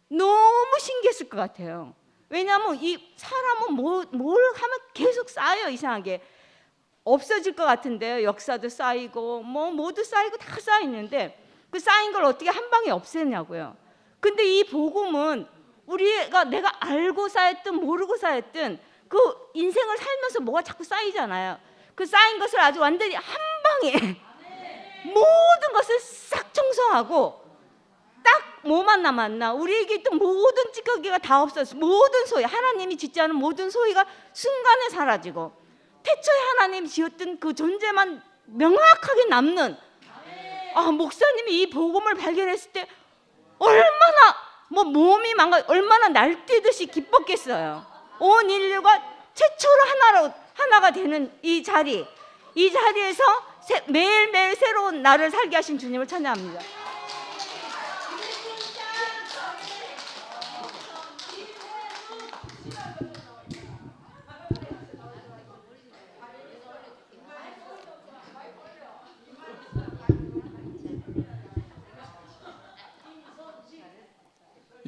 너무 신기했을 것 같아요. 왜냐하면 이 사람은 뭘 하면 계속 쌓여요. 이상하게 없어질 것 같은데요. 역사도 쌓이고 뭐 모두 쌓이고 다 쌓이는데 그 쌓인 걸 어떻게 한 방에 없애냐고요. 근데 이 복음은 우리가 내가 알고 쌓였든 모르고 쌓였든 그 인생을 살면서 뭐가 자꾸 쌓이잖아요. 그 쌓인 것을 아주 완전히 한 방에 모든 것을 싹 청소하고 딱 뭐만 남았나, 우리에게 있던 모든 찌꺼기가 다 없어서 모든 소유, 하나님이 짓지 않은 모든 소유가 순간에 사라지고 태초에 하나님이 지었던 그 존재만 명확하게 남는, 목사님이 이 복음을 발견했을 때 얼마나 몸이 얼마나 날뛰듯이 기뻤겠어요. 온 인류가 최초로 하나가 되는 이 자리에서 매일매일 새로운 나를 살게 하신 주님을 찬양합니다.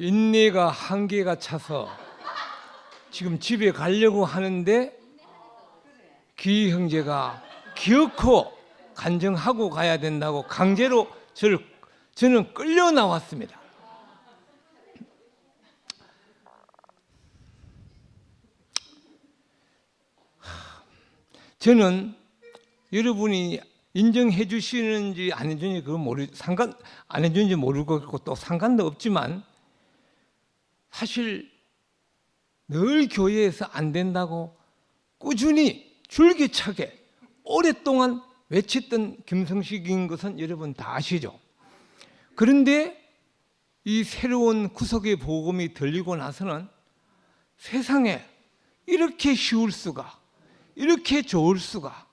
인내가 한계가 차서 지금 집에 가려고 하는데 귀 형제가 기어코 간증하고 가야 된다고 강제로 저는 끌려 나왔습니다. 저는 여러분이 인정해 주시는지 안 해주는지 안 해주는지 모르고 또 상관도 없지만 사실 늘 교회에서 안 된다고 꾸준히 줄기차게 오랫동안 외쳤던 김성식인 것은 여러분 다 아시죠? 그런데 이 새로운 구속의 복음이 들리고 나서는 세상에 이렇게 쉬울 수가, 이렇게 좋을 수가,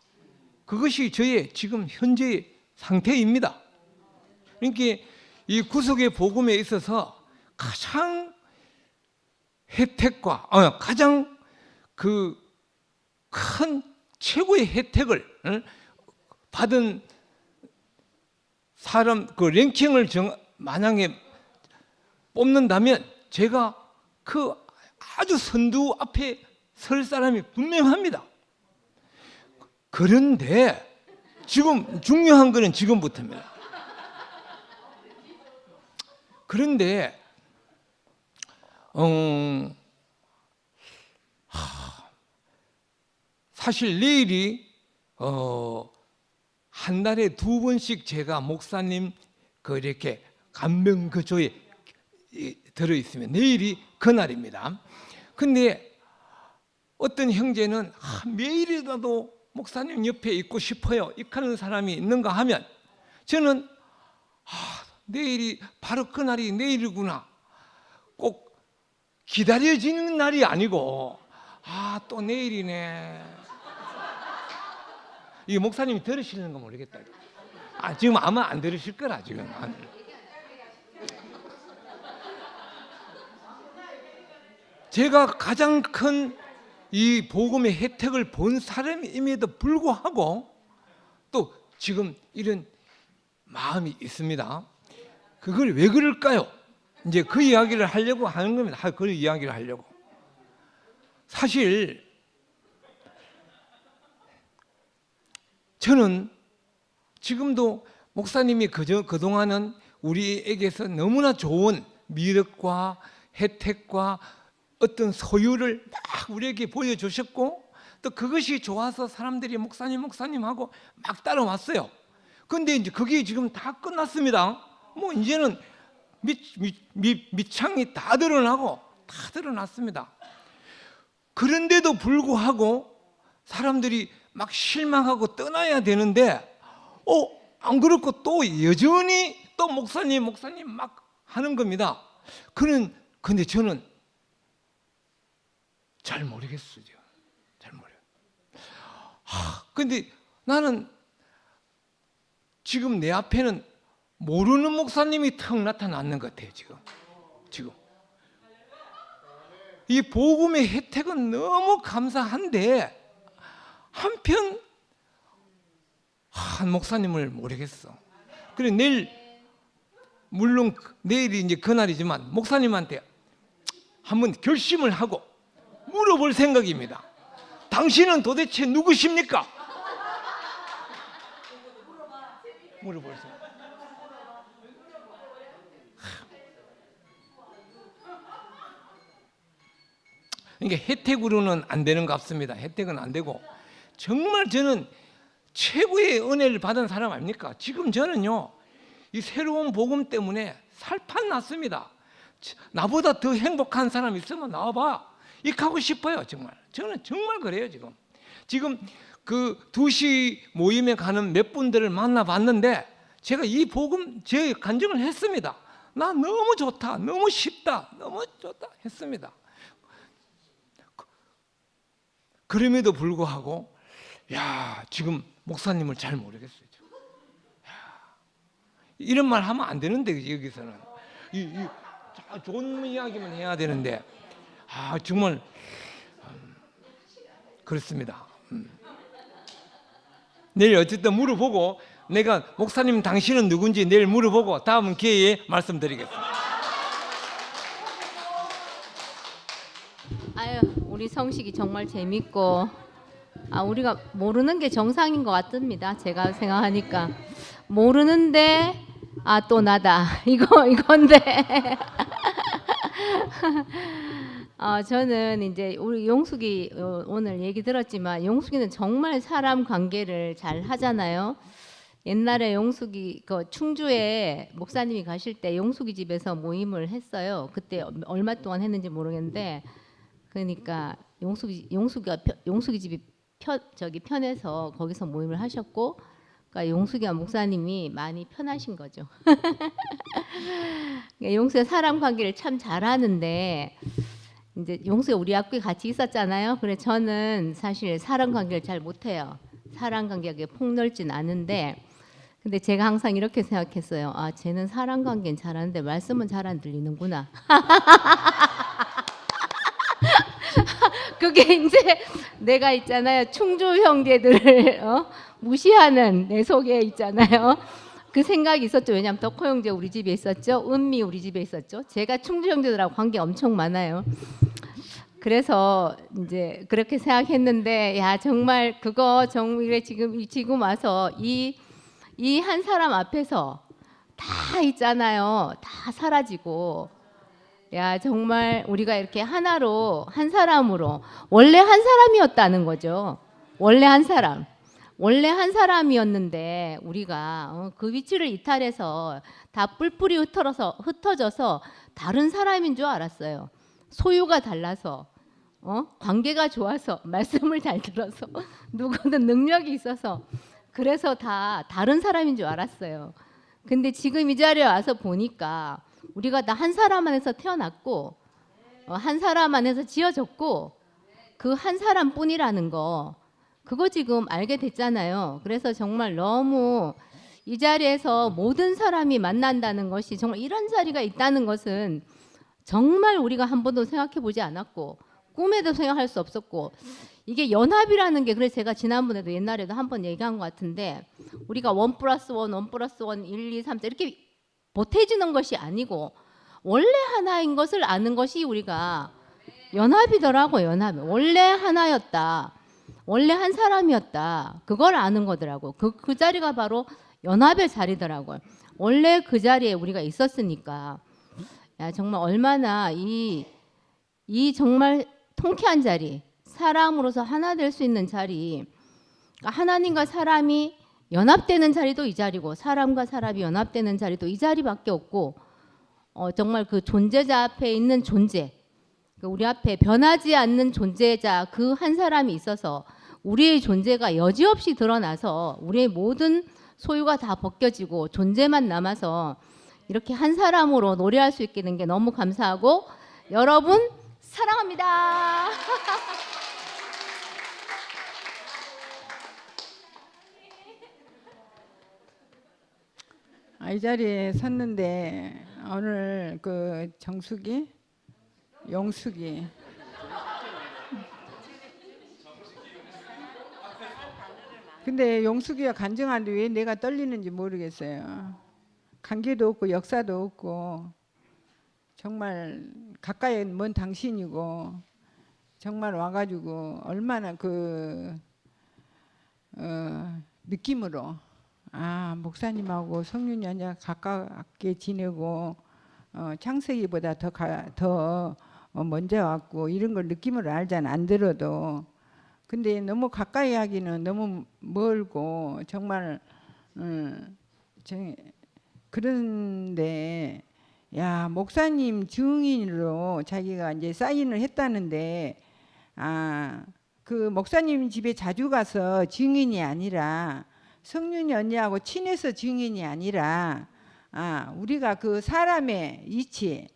그것이 저의 지금 현재의 상태입니다. 그러니까 이 구속의 복음에 있어서 가장 혜택과 가장 그 큰 최고의 혜택을 받은 사람 그 랭킹을 만약에 뽑는다면 제가 그 아주 선두 앞에 설 사람이 분명합니다. 그런데 지금 중요한 거는 지금부터입니다. 그런데 사실 내일이 한 달에 2번씩 제가 목사님 이렇게 간병거조에 들어 있으면 내일이 그날입니다. 근데 어떤 형제는 매일이라도 목사님 옆에 있고 싶어요 이렇게 사람이 있는가 하면 저는 내일이 바로 그날이 내일이구나, 꼭 기다려지는 날이 아니고 또 내일이네. 이 목사님이 들으시는 거 모르겠다. 지금 아마 안 들으실 거라 지금. 제가 가장 큰 이 복음의 혜택을 본 사람임에도 불구하고 또 지금 이런 마음이 있습니다. 그걸 왜 그럴까요? 이제 그 이야기를 하려고 하는 겁니다. 그 이야기를 하려고. 사실 저는 지금도 목사님이 그동안은 우리에게서 너무나 좋은 미덕과 혜택과 어떤 소유를 막 우리에게 보여주셨고 또 그것이 좋아서 사람들이 목사님 하고 막 따라왔어요. 그런데 이제 그게 지금 다 끝났습니다. 이제는 밑창이 다 드러났습니다. 그런데도 불구하고 사람들이 막 실망하고 떠나야 되는데 안 그렇고 또 여전히 또 목사님 막 하는 겁니다. 근데 저는 잘 모르겠어요. 잘 모르겠어요. 근데 나는 지금 내 앞에는 모르는 목사님이 턱 나타났는 것 같아요. 지금 이 복음의 혜택은 너무 감사한데 한편 한 목사님을 모르겠어. 그래 내일 물론 내일이 이제 그날이지만 목사님한테 한번 결심을 하고 물어볼 생각입니다. 당신은 도대체 누구십니까? 물어볼 생각. 그러니까 혜택으로는 안 되는 것 같습니다. 혜택은 안 되고 정말 저는 최고의 은혜를 받은 사람 아닙니까? 지금 저는요 이 새로운 복음 때문에 살판 났습니다. 나보다 더 행복한 사람 있으면 나와봐. 이렇게 싶어요. 정말 저는 정말 그래요. 지금 그 2시 모임에 가는 몇 분들을 만나봤는데 제가 이 복음 제 간증을 했습니다. 나 너무 좋다, 너무 쉽다, 너무 좋다 했습니다. 그럼에도 불구하고 지금 목사님을 잘 모르겠어요. 이런 말 하면 안 되는데 여기서는 좋은 이야기만 해야 되는데 정말 그렇습니다. 내일 어쨌든 물어보고 내가 목사님 당신은 누군지 내일 물어보고 다음 기회에 말씀드리겠습니다.
아유, 우리 성식이 정말 재밌고 우리가 모르는 게 정상인 것 같습니다. 제가 생각하니까 모르는데 또 나다 이건데 저는 이제 우리 용숙이 오늘 얘기 들었지만 용숙이는 정말 사람 관계를 잘 하잖아요. 옛날에 용숙이 그 충주에 목사님이 가실 때 용숙이 집에서 모임을 했어요. 그때 얼마 동안 했는지 모르겠는데 그러니까 용숙이 집이 편해서 거기서 모임을 하셨고, 그러니까 용숙이와 목사님이 많이 편하신 거죠. 용숙이가 사람 관계를 참 잘하는데 이제 용숙이 우리 학교에 같이 있었잖아요. 그래 저는 사실 사람 관계를 잘 못해요. 사람 관계가 폭넓진 않은데, 근데 제가 항상 이렇게 생각했어요. 쟤는 사람 관계는 잘하는데 말씀은 잘 안 들리는구나. 그게 이제 내가 있잖아요. 충주 형제들을 무시하는 내 속에 있잖아요. 그 생각이 있었죠. 왜냐하면 덕호 형제 우리 집에 있었죠. 은미 우리 집에 있었죠. 제가 충주 형제들하고 관계 엄청 많아요. 그래서 이제 그렇게 생각했는데 정말 그거 정말 지금 와서 이 한 사람 앞에서 다 있잖아요. 다 사라지고 정말 우리가 이렇게 하나로 한 사람으로 원래 한 사람이었다는 거죠. 원래 한 사람이었는데 우리가 그 위치를 이탈해서 다 뿔뿔이 흩어져서 다른 사람인 줄 알았어요. 소유가 달라서 관계가 좋아서 말씀을 잘 들어서 누구는 능력이 있어서 그래서 다 다른 사람인 줄 알았어요. 근데 지금 이 자리에 와서 보니까 우리가 다 한 사람 안에서 태어났고 한 사람 안에서 지어졌고 그 한 사람뿐이라는 거 그거 지금 알게 됐잖아요. 그래서 정말 너무 이 자리에서 모든 사람이 만난다는 것이 정말 이런 자리가 있다는 것은 정말 우리가 한 번도 생각해 보지 않았고 꿈에도 생각할 수 없었고 이게 연합이라는 게 그래서 제가 지난번에도 옛날에도 한번 얘기한 것 같은데 우리가 1+1, 1, 2, 3 이렇게 보태지는 것이 아니고 원래 하나인 것을 아는 것이 우리가 연합이더라고요. 연합. 원래 하나였다. 원래 한 사람이었다. 그걸 아는 거더라고요. 그 자리가 바로 연합의 자리더라고요. 원래 그 자리에 우리가 있었으니까 정말 얼마나 이 정말 통쾌한 자리, 사람으로서 하나 될 수 있는 자리, 그러니까 하나님과 사람이 연합되는 자리도 이 자리고 사람과 사람이 연합되는 자리도 이 자리밖에 없고 정말 그 존재자 앞에 있는 존재, 우리 앞에 변하지 않는 존재자 그 한 사람이 있어서 우리의 존재가 여지없이 드러나서 우리의 모든 소유가 다 벗겨지고 존재만 남아서 이렇게 한 사람으로 노래할 수 있게 된 게 너무 감사하고 여러분 사랑합니다.
이 자리에 섰는데 오늘 그 정숙이, 용숙이 근데 용숙이가 간증하는데 왜 내가 떨리는지 모르겠어요. 관계도 없고 역사도 없고 정말 가까이 먼 당신이고 정말 와가지고 얼마나 그 느낌으로 목사님하고 성윤이 언니가 가깝게 지내고 창세기보다 더 먼저 왔고 이런 걸 느낌으로 알잖아. 안 들어도. 근데 너무 가까이 하기는 너무 멀고 정말 그런데 야 목사님 증인으로 자기가 이제 사인을 했다는데 그 목사님 집에 자주 가서 증인이 아니라 성윤이 언니하고 친해서 증인이 아니라 우리가 그 사람의 이치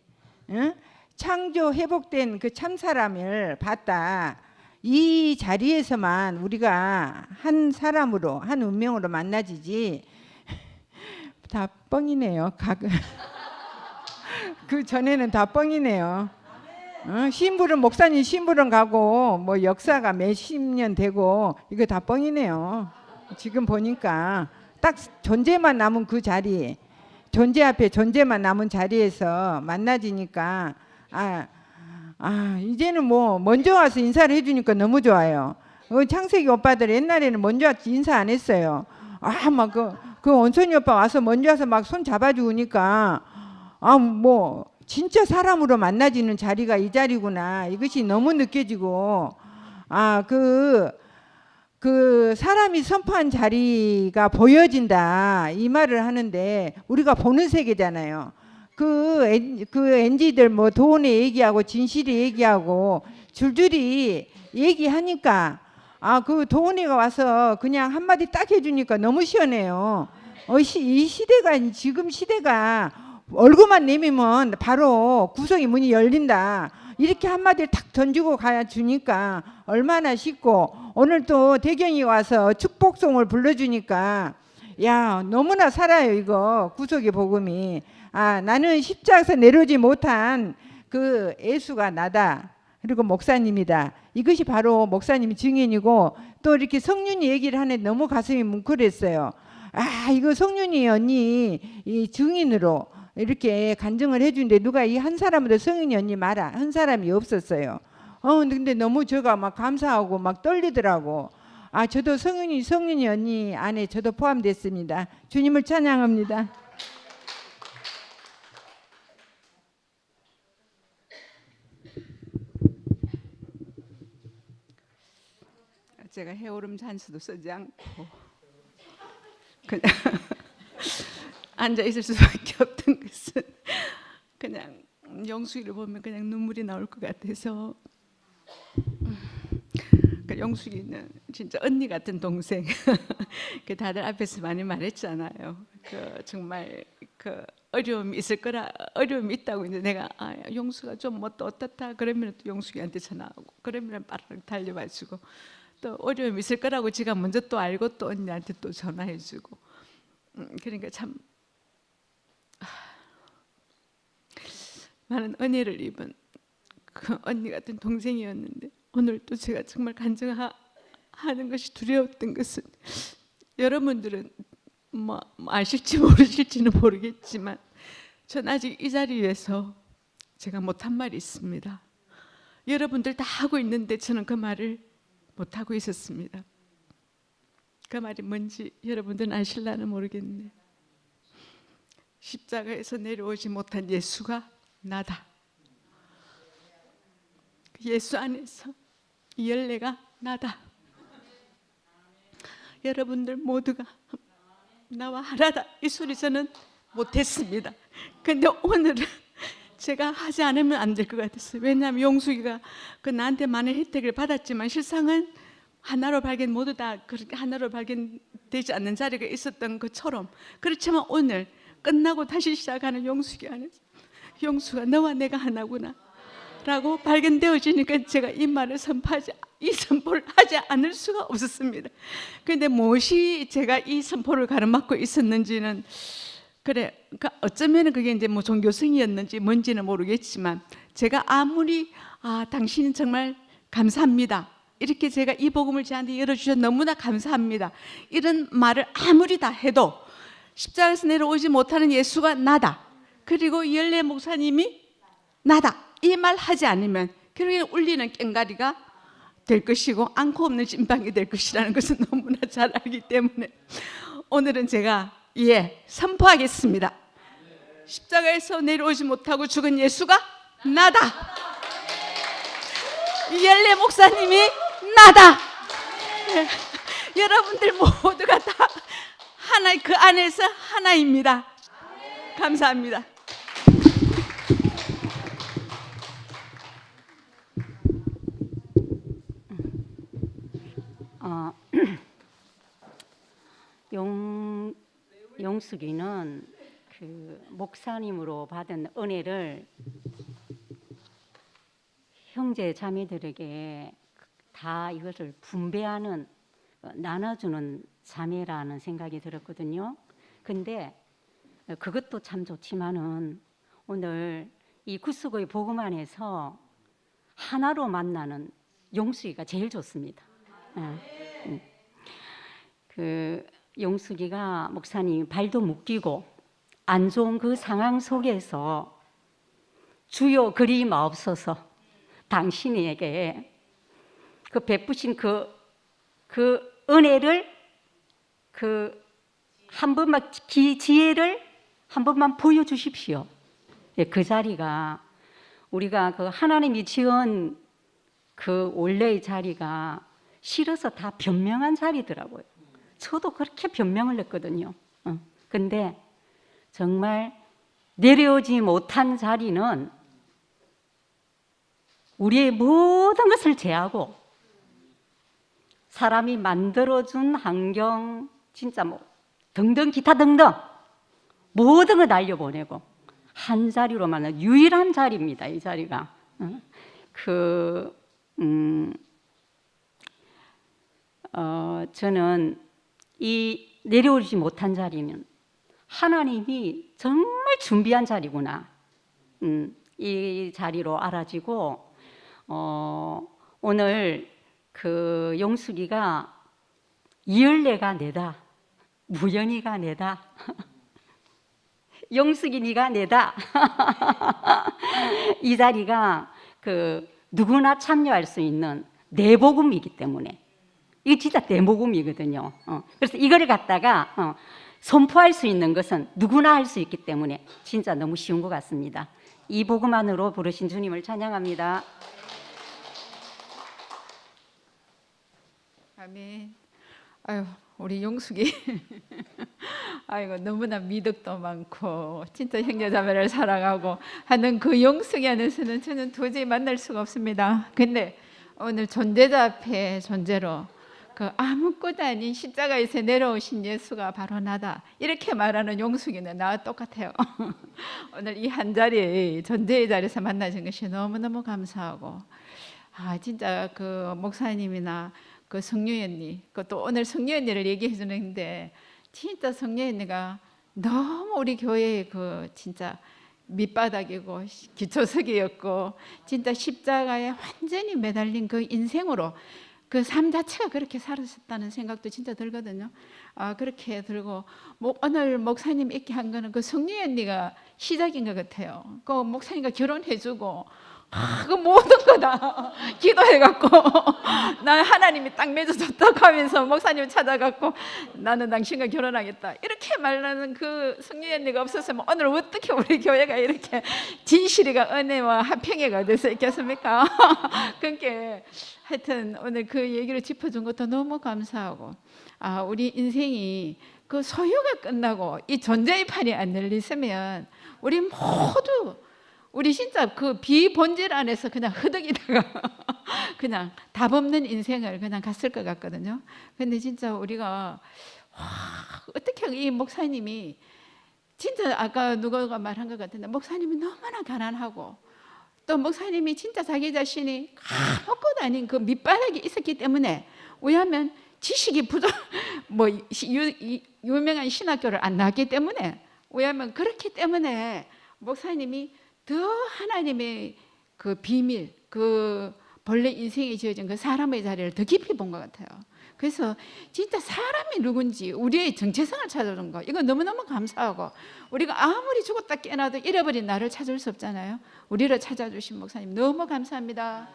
창조 회복된 그 참사람을 봤다. 이 자리에서만 우리가 한 사람으로 한 운명으로 만나지지 다 뻥이네요. 그 전에는 다 뻥이네요. 신부름 목사님 신부름 가고 뭐 역사가 몇십 년 되고 이거 다 뻥이네요. 지금 보니까 딱 존재만 남은 그 자리, 존재 앞에 존재만 남은 자리에서 만나지니까 이제는 뭐 먼저 와서 인사를 해주니까 너무 좋아요. 창세기 오빠들 옛날에는 먼저 와서 인사 안 했어요. 막 그 원선이 오빠 와서 먼저 와서 막 손 잡아주니까 뭐 진짜 사람으로 만나지는 자리가 이 자리구나. 이것이 너무 느껴지고 그 사람이 선포한 자리가 보여진다 이 말을 하는데 우리가 보는 세계잖아요. 그 NG들 뭐 도원이 얘기하고 진실이 얘기하고 줄줄이 얘기하니까 그 도원이가 와서 그냥 한마디 딱 해주니까 너무 시원해요. 이 시대가 지금 시대가 얼굴만 내미면 바로 구석이 문이 열린다. 이렇게 한마디를 탁 던지고 가야 주니까 얼마나 쉽고 오늘 또 대경이 와서 축복송을 불러주니까 야 너무나 살아요. 이거 구속의 복음이. 나는 십자가에서 내려오지 못한 그 예수가 나다. 그리고 목사님이다. 이것이 바로 목사님이 증인이고 또 이렇게 성윤이 얘기를 하는데 너무 가슴이 뭉클했어요. 이거 성윤이 언니 이 증인으로 이렇게 간증을 해주는데 누가 이 한 사람으로 성윤이 언니 한 사람이 없었어요. 근데 너무 제가 막 감사하고 막 떨리더라고. 저도 성윤이 언니 안에 저도 포함됐습니다. 주님을 찬양합니다. 제가 해오름 잔수도 쓰지 않고 그냥 앉아 있을 수밖에 없던 것은 그냥 영숙이를 보면 그냥 눈물이 나올 것 같아서 영숙이는 진짜 언니 같은 동생. 다들 앞에서 많이 말했잖아요. 정말 어려움이 어려움이 있다고 이제 내가 영숙아 좀 뭐 또 어떻다 그러면 또 영숙이한테 전화하고 그러면 빠르게 달려와주고 또 어려움이 있을 거라고 지가 먼저 또 알고 또 언니한테 또 전화해주고 그러니까 참 많은 은혜를 입은 그 언니 같은 동생이었는데 오늘 또 제가 정말 간증하는 것이 두려웠던 것은 여러분들은 뭐 아실지 모르실지는 모르겠지만 전 아직 이 자리에서 제가 못한 말이 있습니다. 여러분들 다 하고 있는데 저는 그 말을 못하고 있었습니다. 그 말이 뭔지 여러분들은 아실라는 모르겠네. 십자가에서 내려오지 못한 예수가 나다. 예수 안에서 이 열매가 나다. 여러분들 모두가 나와 하나다 이 소리 저는 못했습니다. 근데 오늘은 제가 하지 않으면 안 될 것 같았어요. 왜냐하면 용숙이가 나한테 많은 혜택을 받았지만 실상은 하나로 발견 모두 다 그렇게 하나로 발견되지 않는 자리가 있었던 것처럼 그렇지만 오늘 끝나고 다시 시작하는 용숙이 안에서 용숙아 너와 내가 하나구나 라고 발견되어지니까 제가 이 말을 이 선포를 하지 않을 수가 없었습니다. 그런데 무엇이 제가 이 선포를 가로막고 있었는지는 어쩌면 그게 이제 뭐 종교성이었는지 뭔지는 모르겠지만 제가 아무리 당신은 정말 감사합니다. 이렇게 제가 이 복음을 저한테 열어주셔서 너무나 감사합니다. 이런 말을 아무리 다 해도
십자가에서 내려오지 못하는 예수가 나다. 그리고 이열래 목사님이 나다. 이 말 하지 않으면 결국에 울리는 꽹가리가 될 것이고 안고 없는 찐빵이 될 것이라는 것은 너무나 잘 알기 때문에 오늘은 제가 선포하겠습니다. 십자가에서 내려오지 못하고 죽은 예수가 나다. 이열래 목사님이 나다. 여러분들 모두가 다 하나, 그 안에서 하나입니다. 감사합니다.
용숙이는 그 목사님으로 받은 은혜를 형제 자매들에게 다 이것을 분배하는, 나눠주는 자매라는 생각이 들었거든요. 근데 그것도 참 좋지만은 오늘 이 구스고의 복음 안에서 하나로 만나는 용숙이가 제일 좋습니다. 그 용숙이가 목사님 발도 묶이고 안 좋은 그 상황 속에서 주여 그리 마옵소서, 당신에게 그 베푸신 그 은혜를, 그 한 번만 지혜를 한 번만 보여주십시오. 그 자리가 우리가 그 하나님이 지은 그 원래의 자리가 싫어서 다 변명한 자리더라고요. 저도 그렇게 변명을 했거든요. 근데 정말 내려오지 못한 자리는 우리의 모든 것을 제하고 사람이 만들어준 환경, 진짜 뭐 등등 기타 등등 모든 걸 날려보내고 한 자리로 만난 유일한 자리입니다. 이 자리가. 저는 이 내려오지 못한 자리는 하나님이 정말 준비한 자리구나. 이 자리로 알아지고 오늘 그 용숙이가 이열래가 내다, 무연이가 내다, 용숙이 네가 내다. 이 자리가 그 누구나 참여할 수 있는 내복음이기 때문에 이게 진짜 대복음이거든요. 그래서 이거를 갖다가 선포할 수 있는 것은 누구나 할 수 있기 때문에 진짜 너무 쉬운 것 같습니다. 이 복음 안으로 부르신 주님을 찬양합니다.
아멘. 아유, 우리 용숙이 아이고 너무나 미덕도 많고 진짜 형제자매를 사랑하고 하는 그 용숙이 안에서는 저는 도저히 만날 수가 없습니다. 근데 오늘 존재자 앞에 존재로 그 아무것도 아닌 십자가에서 내려오신 예수가 바로 나다, 이렇게 말하는 용숙이는 나와 똑같아요. 오늘 이 한 자리에 존재의 자리에서 만나신 것이 너무너무 감사하고, 진짜 그 목사님이나 그 성유 언니, 또 오늘 성유 언니를 얘기해 주는데 진짜 성유 언니가 너무 우리 교회의 그 진짜 밑바닥이고 기초석이었고 진짜 십자가에 완전히 매달린 그 인생으로 그 삶 자체가 그렇게 살으셨다는 생각도 진짜 들거든요. 그렇게 들고 오늘 목사님 있게 한 거는 그 성유 언니가 시작인 것 같아요. 그 목사님과 결혼해주고 그 모든 거 다 기도해갖고 나 하나님이 딱 맺어줬다고 하면서 목사님 찾아갖고 나는 당신과 결혼하겠다 이렇게 말하는 그 성유 언니가 없었으면 오늘 어떻게 우리 교회가 이렇게 진실이가 은혜와 화평회가 될 수 있겠습니까? 그러니까 하여튼 오늘 그 얘기를 짚어준 것도 너무 감사하고, 우리 인생이 그 소유가 끝나고 이 존재의 판이 안 열리면 우리 모두 우리 진짜 그 비본질 안에서 그냥 흐득이다가 그냥 답 없는 인생을 그냥 갔을 것 같거든요. 근데 진짜 우리가 어떻게 이 목사님이 진짜 아까 누가 말한 것 같은데 목사님이 너무나 가난하고 또 목사님이 진짜 자기 자신이 아무것도 아닌 그 밑바닥에 있었기 때문에 왜냐하면 지식이 유명한 신학교를 안 나왔기 때문에 왜냐하면 그렇기 때문에 목사님이 더 하나님의 그 비밀, 그 본래 인생에 지어진 그 사람의 자리를 더 깊이 본 것 같아요.
그래서 진짜 사람이 누군지 우리의 정체성을 찾아주는 거 이거 너무너무 감사하고 우리가 아무리 죽었다 깨어나도 잃어버린 나를 찾을 수 없잖아요. 우리를 찾아주신 목사님 너무 감사합니다.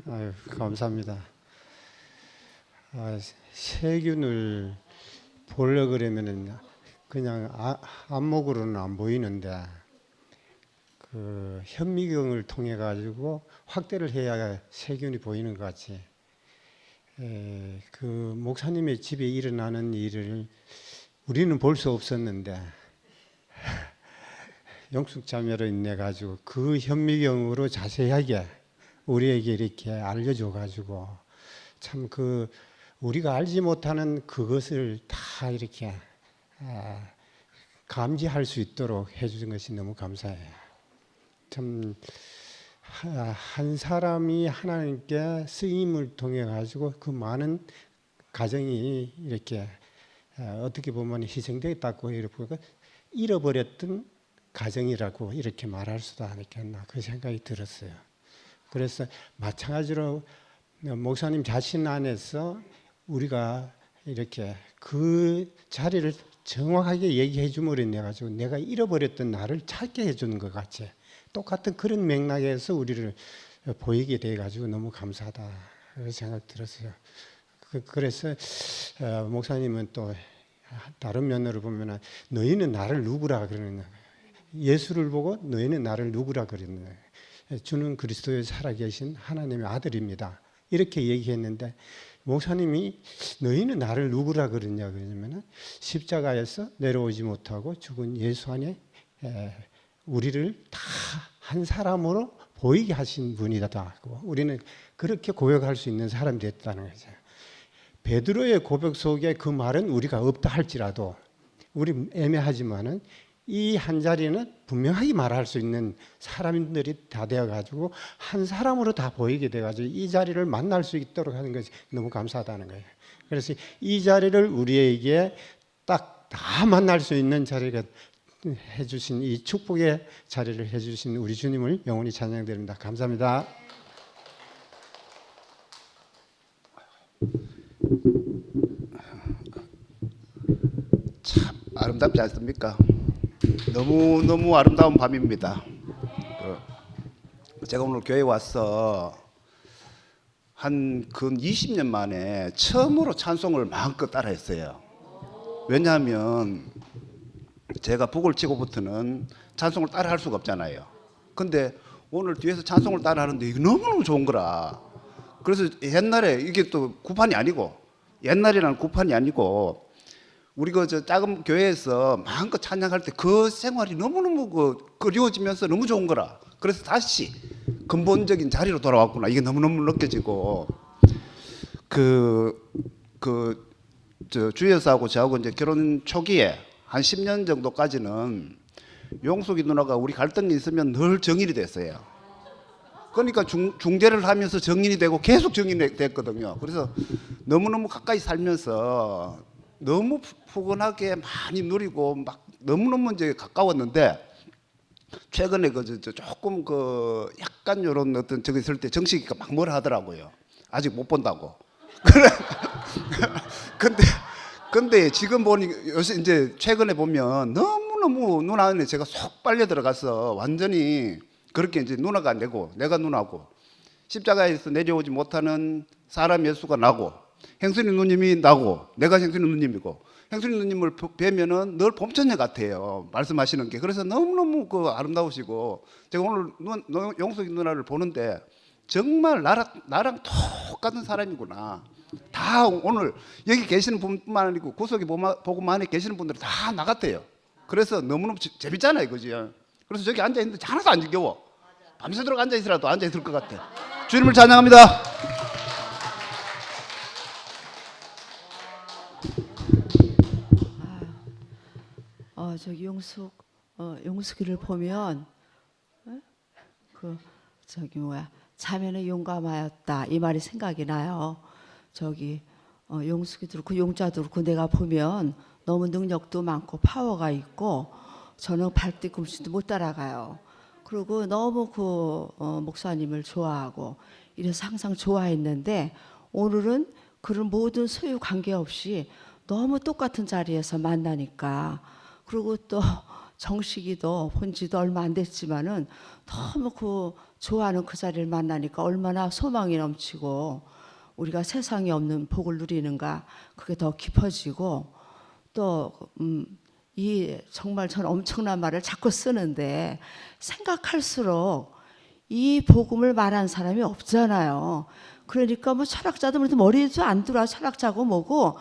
아유, 감사합니다. 세균을 보려 그러면은 그냥 안목으로는 안 보이는데 그 현미경을 통해 가지고 확대를 해야 세균이 보이는 것 같이 그 목사님의 집에 일어나는 일을 우리는 볼 수 없었는데 영숙자매로 인해 가지고 그 현미경으로 자세하게 우리에게 이렇게 알려줘 가지고 참 그 우리가 알지 못하는 그것을 다 이렇게 감지할 수 있도록 해주신 것이 너무 감사해요. 참 한 사람이 하나님께 쓰임을 통해 가지고 그 많은 가정이 이렇게 어떻게 보면 희생되었다고 이렇게 잃어버렸던 가정이라고 이렇게 말할 수도 않겠나 그 생각이 들었어요. 그래서 마찬가지로 목사님 자신 안에서 우리가 이렇게 그 자리를 정확하게 얘기해 줌으로 인해 가지고 내가 잃어버렸던 나를 찾게 해주는 것 같이 똑같은 그런 맥락에서 우리를 보이게 돼 가지고 너무 감사하다 그런 생각 들었어요. 그래서 목사님은 또 다른 면으로 보면 너희는 나를 누구라 그러느냐 예수를 보고 너희는 나를 누구라 그러느냐 주는 그리스도의 살아계신 하나님의 아들입니다. 이렇게 얘기했는데 목사님이 너희는 나를 누구라 그러냐 그러면 십자가에서 내려오지 못하고 죽은 예수 안에 우리를 다 한 사람으로 보이게 하신 분이다. 우리는 그렇게 고백할 수 있는 사람이 됐다는 거죠. 베드로의 고백 속에 그 말은 우리가 없다 할지라도 우리 애매하지만은 이 한 자리는 분명하게 말할 수 있는 사람들이 다 되어가지고 한 사람으로 다 보이게 돼가지고 이 자리를 만날 수 있도록 하는 것이 너무 감사하다는 거예요. 그래서 이 자리를 우리에게 딱 다 만날 수 있는 자리가 해주신 이 축복의 자리를 해주신 우리 주님을 영원히 찬양드립니다. 감사합니다.
참 아름답지 않습니까? 너무 아름다운 밤입니다. 제가 오늘 교회 와서 한 근 20년 만에 처음으로 찬송을 마음껏 따라했어요. 왜냐하면 제가 북을 치고부터는 찬송을 따라할 수가 없잖아요. 근데 오늘 뒤에서 찬송을 따라하는데 이거 너무너무 좋은 거라. 그래서 옛날에 이게 또 구판이 아니고 옛날이라는 구판이 아니고 우리 저 작은 교회에서 마음껏 찬양할 때 그 생활이 너무너무 그리워지면서 너무 좋은 거라. 그래서 다시 근본적인 자리로 돌아왔구나. 이게 너무너무 느껴지고 저 주여사하고 저하고 이제 결혼 초기에 한 10년 정도까지는 용숙이 누나가 우리 갈등이 있으면 늘 정인이 됐어요. 그러니까 중재를 하면서 정인이 되고 계속 정인이 됐거든요. 그래서 너무너무 가까이 살면서 너무 푸근하게 많이 누리고 막 너무너무 이제 가까웠는데 최근에 조금 약간 요런 어떤 저기 있을 때 정식이가 막 뭐라 하더라고요. 아직 못 본다고. 근데 지금 보니 요새 이제 최근에 보면 너무너무 누나 안에 제가 쏙 빨려 들어가서 완전히 그렇게 이제 누나가 되고 내가 누나고 십자가에서 내려오지 못하는 사람 예수가 나고 행순이 누님이 나고 내가 행순이 누님이고 행순이 누님을 뵈면은 늘 봄천녀 같아요. 말씀하시는 게. 그래서 너무너무 아름다우시고 제가 오늘 용숙이 누나를 보는데 정말 나랑 똑같은 사람이구나. 다 오늘 여기 계시는 분뿐만 아니고 구석에 보고만에 계시는 분들은 다 나 같아요. 그래서 너무너무 재밌잖아요, 그죠? 그래서 저기 앉아 있는데 하나도 안 지겨워. 밤새도록 앉아 있으라도 앉아 있을 것 같아. 주님을 찬양합니다.
저기 용숙이를 보면 자매는 용감하였다 이 말이 생각이 나요. 용숙이도 그렇고 용자도 그렇고 내가 보면 너무 능력도 많고 파워가 있고 저는 발 뒤꿈치도 못 따라가요. 그리고 너무 목사님을 좋아하고 이래서 항상 좋아했는데 오늘은 그런 모든 소유 관계없이 너무 똑같은 자리에서 만나니까 그리고 또 정식이도 본 지도 얼마 안 됐지만은 너무 좋아하는 그 자리를 만나니까 얼마나 소망이 넘치고 우리가 세상에 없는 복을 누리는가 그게 더 깊어지고 또 이 정말 저는 엄청난 말을 자꾸 쓰는데 생각할수록 이 복음을 말한 사람이 없잖아요. 그러니까 뭐 철학자도 머리에도 안 들어와 철학자고 뭐고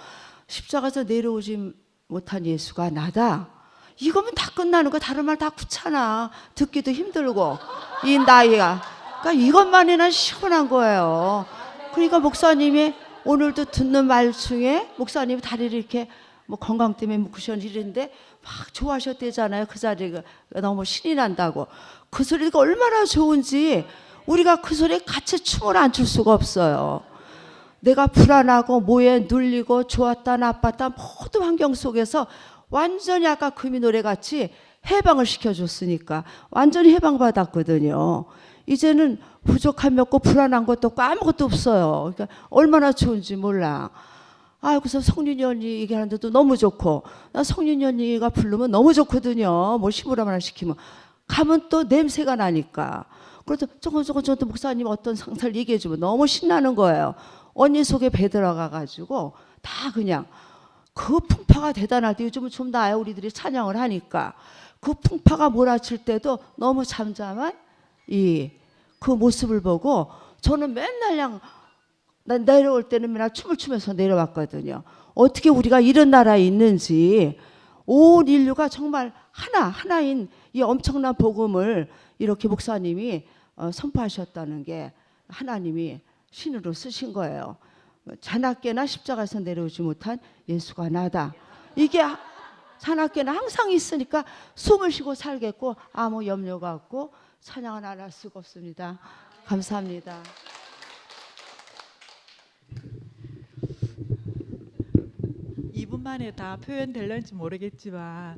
십자가에서 내려오지 못한 예수가 나다. 이거면 다 끝나는 거야. 다른 말 다 귀찮아. 듣기도 힘들고 이 나이가. 그러니까 이것만이나 시원한 거예요. 그러니까 목사님이 오늘도 듣는 말 중에 목사님이 다리를 이렇게 뭐 건강 때문에 묶으셨는지 이랬는데 막 좋아하셨대잖아요. 그 자리가 너무 신이 난다고. 그 소리가 얼마나 좋은지 우리가 그 소리에 같이 춤을 안 출 수가 없어요. 내가 불안하고 뭐에 눌리고 좋았다 나빴다 모든 환경 속에서 완전히 아까 금이 노래같이 해방을 시켜줬으니까 완전히 해방받았거든요. 이제는 부족함이 없고 불안한 것도 없고 아무것도 없어요. 그러니까 얼마나 좋은지 몰라. 그래서 성윤이 언니 얘기하는데도 너무 좋고 나 성윤이 언니가 부르면 너무 좋거든요. 뭐 심부름 하나 시키면 가면 또 냄새가 나니까. 그래도 저도 목사님 어떤 상사를 얘기해주면 너무 신나는 거예요. 언니 속에 배 들어가가지고 다 그냥 그 풍파가 대단할 때 요즘은 좀 나아요. 우리들이 찬양을 하니까 그 풍파가 몰아칠 때도 너무 잠잠한 그 모습을 보고 저는 맨날 그냥 난 내려올 때는 맨날 춤을 추면서 내려왔거든요. 어떻게 우리가 이런 나라에 있는지 온 인류가 정말 하나인 이 엄청난 복음을 이렇게 목사님이 선포하셨다는 게 하나님이 신으로 쓰신 거예요. 자나깨나 십자가에서 내려오지 못한 예수가 나다. 이게 자나깨나 항상 있으니까 숨을 쉬고 살겠고 아무 염려가 없고 찬양을 안 할 수가 없습니다. 감사합니다.
이분만에 다 표현될는지 모르겠지만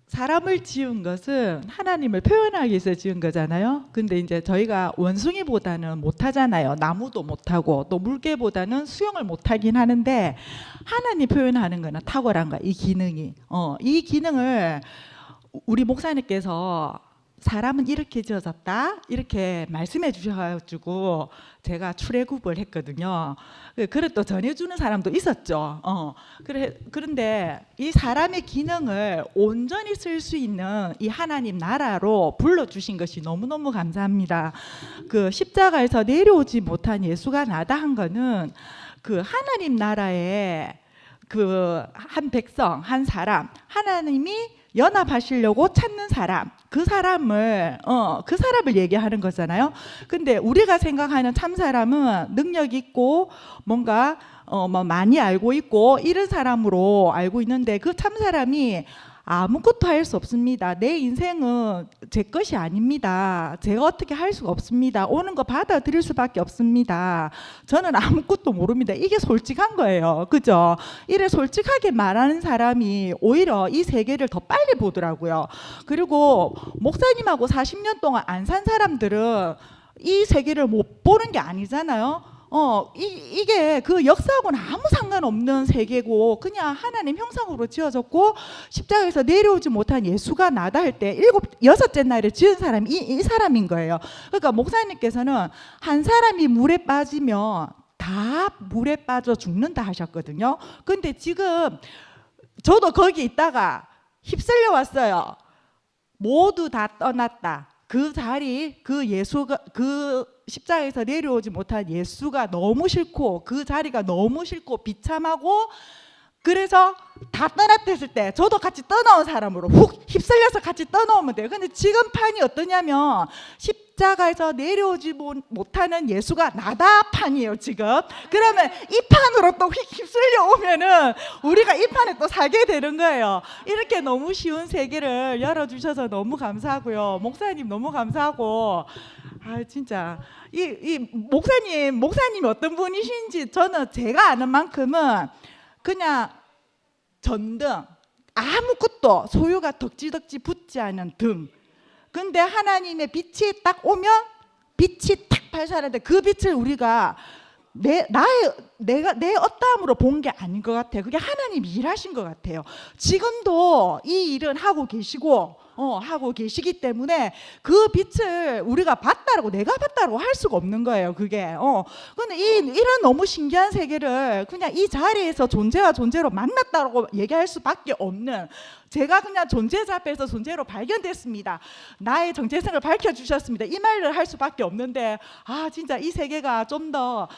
사람을 지은 것은 하나님을 표현하기 위해서 지은 거잖아요. 근데 이제 저희가 원숭이보다는 못하잖아요. 나무도 못하고 또 물개보다는 수영을 못하긴 하는데 하나님 표현하는 거는 탁월한 거야. 이 기능이. 이 기능을 우리 목사님께서 사람은 이렇게 지어졌다 이렇게 말씀해 주셔가지고 제가 출애굽을 했거든요. 그걸 또 전해주는 사람도 있었죠. 그런데 이 사람의 기능을 온전히 쓸 수 있는 이 하나님 나라로 불러주신 것이 너무너무 감사합니다. 그 십자가에서 내려오지 못한 예수가 나다 한 거는 그 하나님 나라에 그 한 백성 한 사람 하나님이 연합하시려고 찾는 사람, 그 사람을 얘기하는 거잖아요. 근데 우리가 생각하는 참 사람은 능력 있고 뭔가 뭐 많이 알고 있고 이런 사람으로 알고 있는데 그 참 사람이 아무것도 할 수 없습니다. 내 인생은 제 것이 아닙니다. 제가 어떻게 할 수가 없습니다. 오는 거 받아들일 수밖에 없습니다. 저는 아무것도 모릅니다. 이게 솔직한 거예요. 그죠? 이래 솔직하게 말하는 사람이 오히려 이 세계를 더 빨리 보더라고요. 그리고 목사님하고 40년 동안 안 산 사람들은 이 세계를 못 보는 게 아니잖아요. 이게 그 역사하고는 아무 상관없는 세계고 그냥 하나님 형상으로 지어졌고 십자가에서 내려오지 못한 예수가 나다 할 때 여섯째 날에 지은 사람이 이 사람인 거예요. 그러니까 목사님께서는 한 사람이 물에 빠지면 다 물에 빠져 죽는다 하셨거든요. 근데 지금 저도 거기 있다가 휩쓸려 왔어요. 모두 다 떠났다. 그 자리, 그 예수가 십자가에서 내려오지 못한 예수가 너무 싫고 그 자리가 너무 싫고 비참하고 그래서 다 떠났댔을 때 저도 같이 떠나온 사람으로 훅 휩쓸려서 같이 떠나오면 돼요. 근데 지금 판이 어떠냐면 십자가에서 내려오지 못하는 예수가 나다 판이에요 지금. 그러면 이 판으로 또 휩쓸려 오면은 우리가 이 판에 또 살게 되는 거예요. 이렇게 너무 쉬운 세계를 열어주셔서 너무 감사하고요. 목사님 너무 감사하고 진짜 이 목사님이 어떤 분이신지 저는 제가 아는 만큼은 그냥 전등 아무것도 소유가 덕지덕지 붙지 않은 등 근데 하나님의 빛이 딱 오면 빛이 탁 발산하는데 그 빛을 우리가 내 어떠함으로 본 게 아닌 것 같아요. 그게 하나님이 일하신 것 같아요. 지금도 이 일은 하고 계시기 때문에 그 빛을 우리가 봤다라고 내가 봤다라고 할 수가 없는 거예요. 그게. 근데 이런 너무 신기한 세계를 그냥 이 자리에서 존재와 존재로 만났다라고 얘기할 수밖에 없는, 제가 그냥 존재자 앞에서 존재로 발견됐습니다. 나의 정체성을 밝혀주셨습니다. 이 말을 할 수밖에 없는데, 진짜 이 세계가 좀 더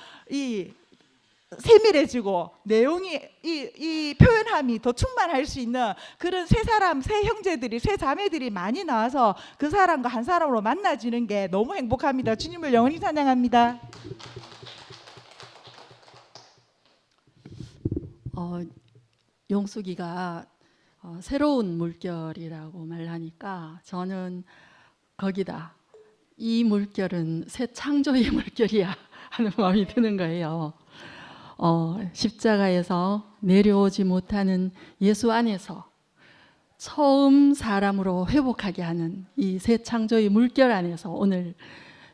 세밀해지고 내용이 이 표현함이 더 충만할 수 있는 그런 세 형제들이, 세 자매들이 많이 나와서 그 사람과 한 사람으로 만나지는 게 너무 행복합니다. 주님을 영원히 찬양합니다.
용숙이가 새로운 물결이라고 말하니까 저는 거기다 이 물결은 새 창조의 물결이야 하는 마음이 드는 거예요. 십자가에서 내려오지 못하는 예수 안에서 처음 사람으로 회복하게 하는 이 새 창조의 물결 안에서 오늘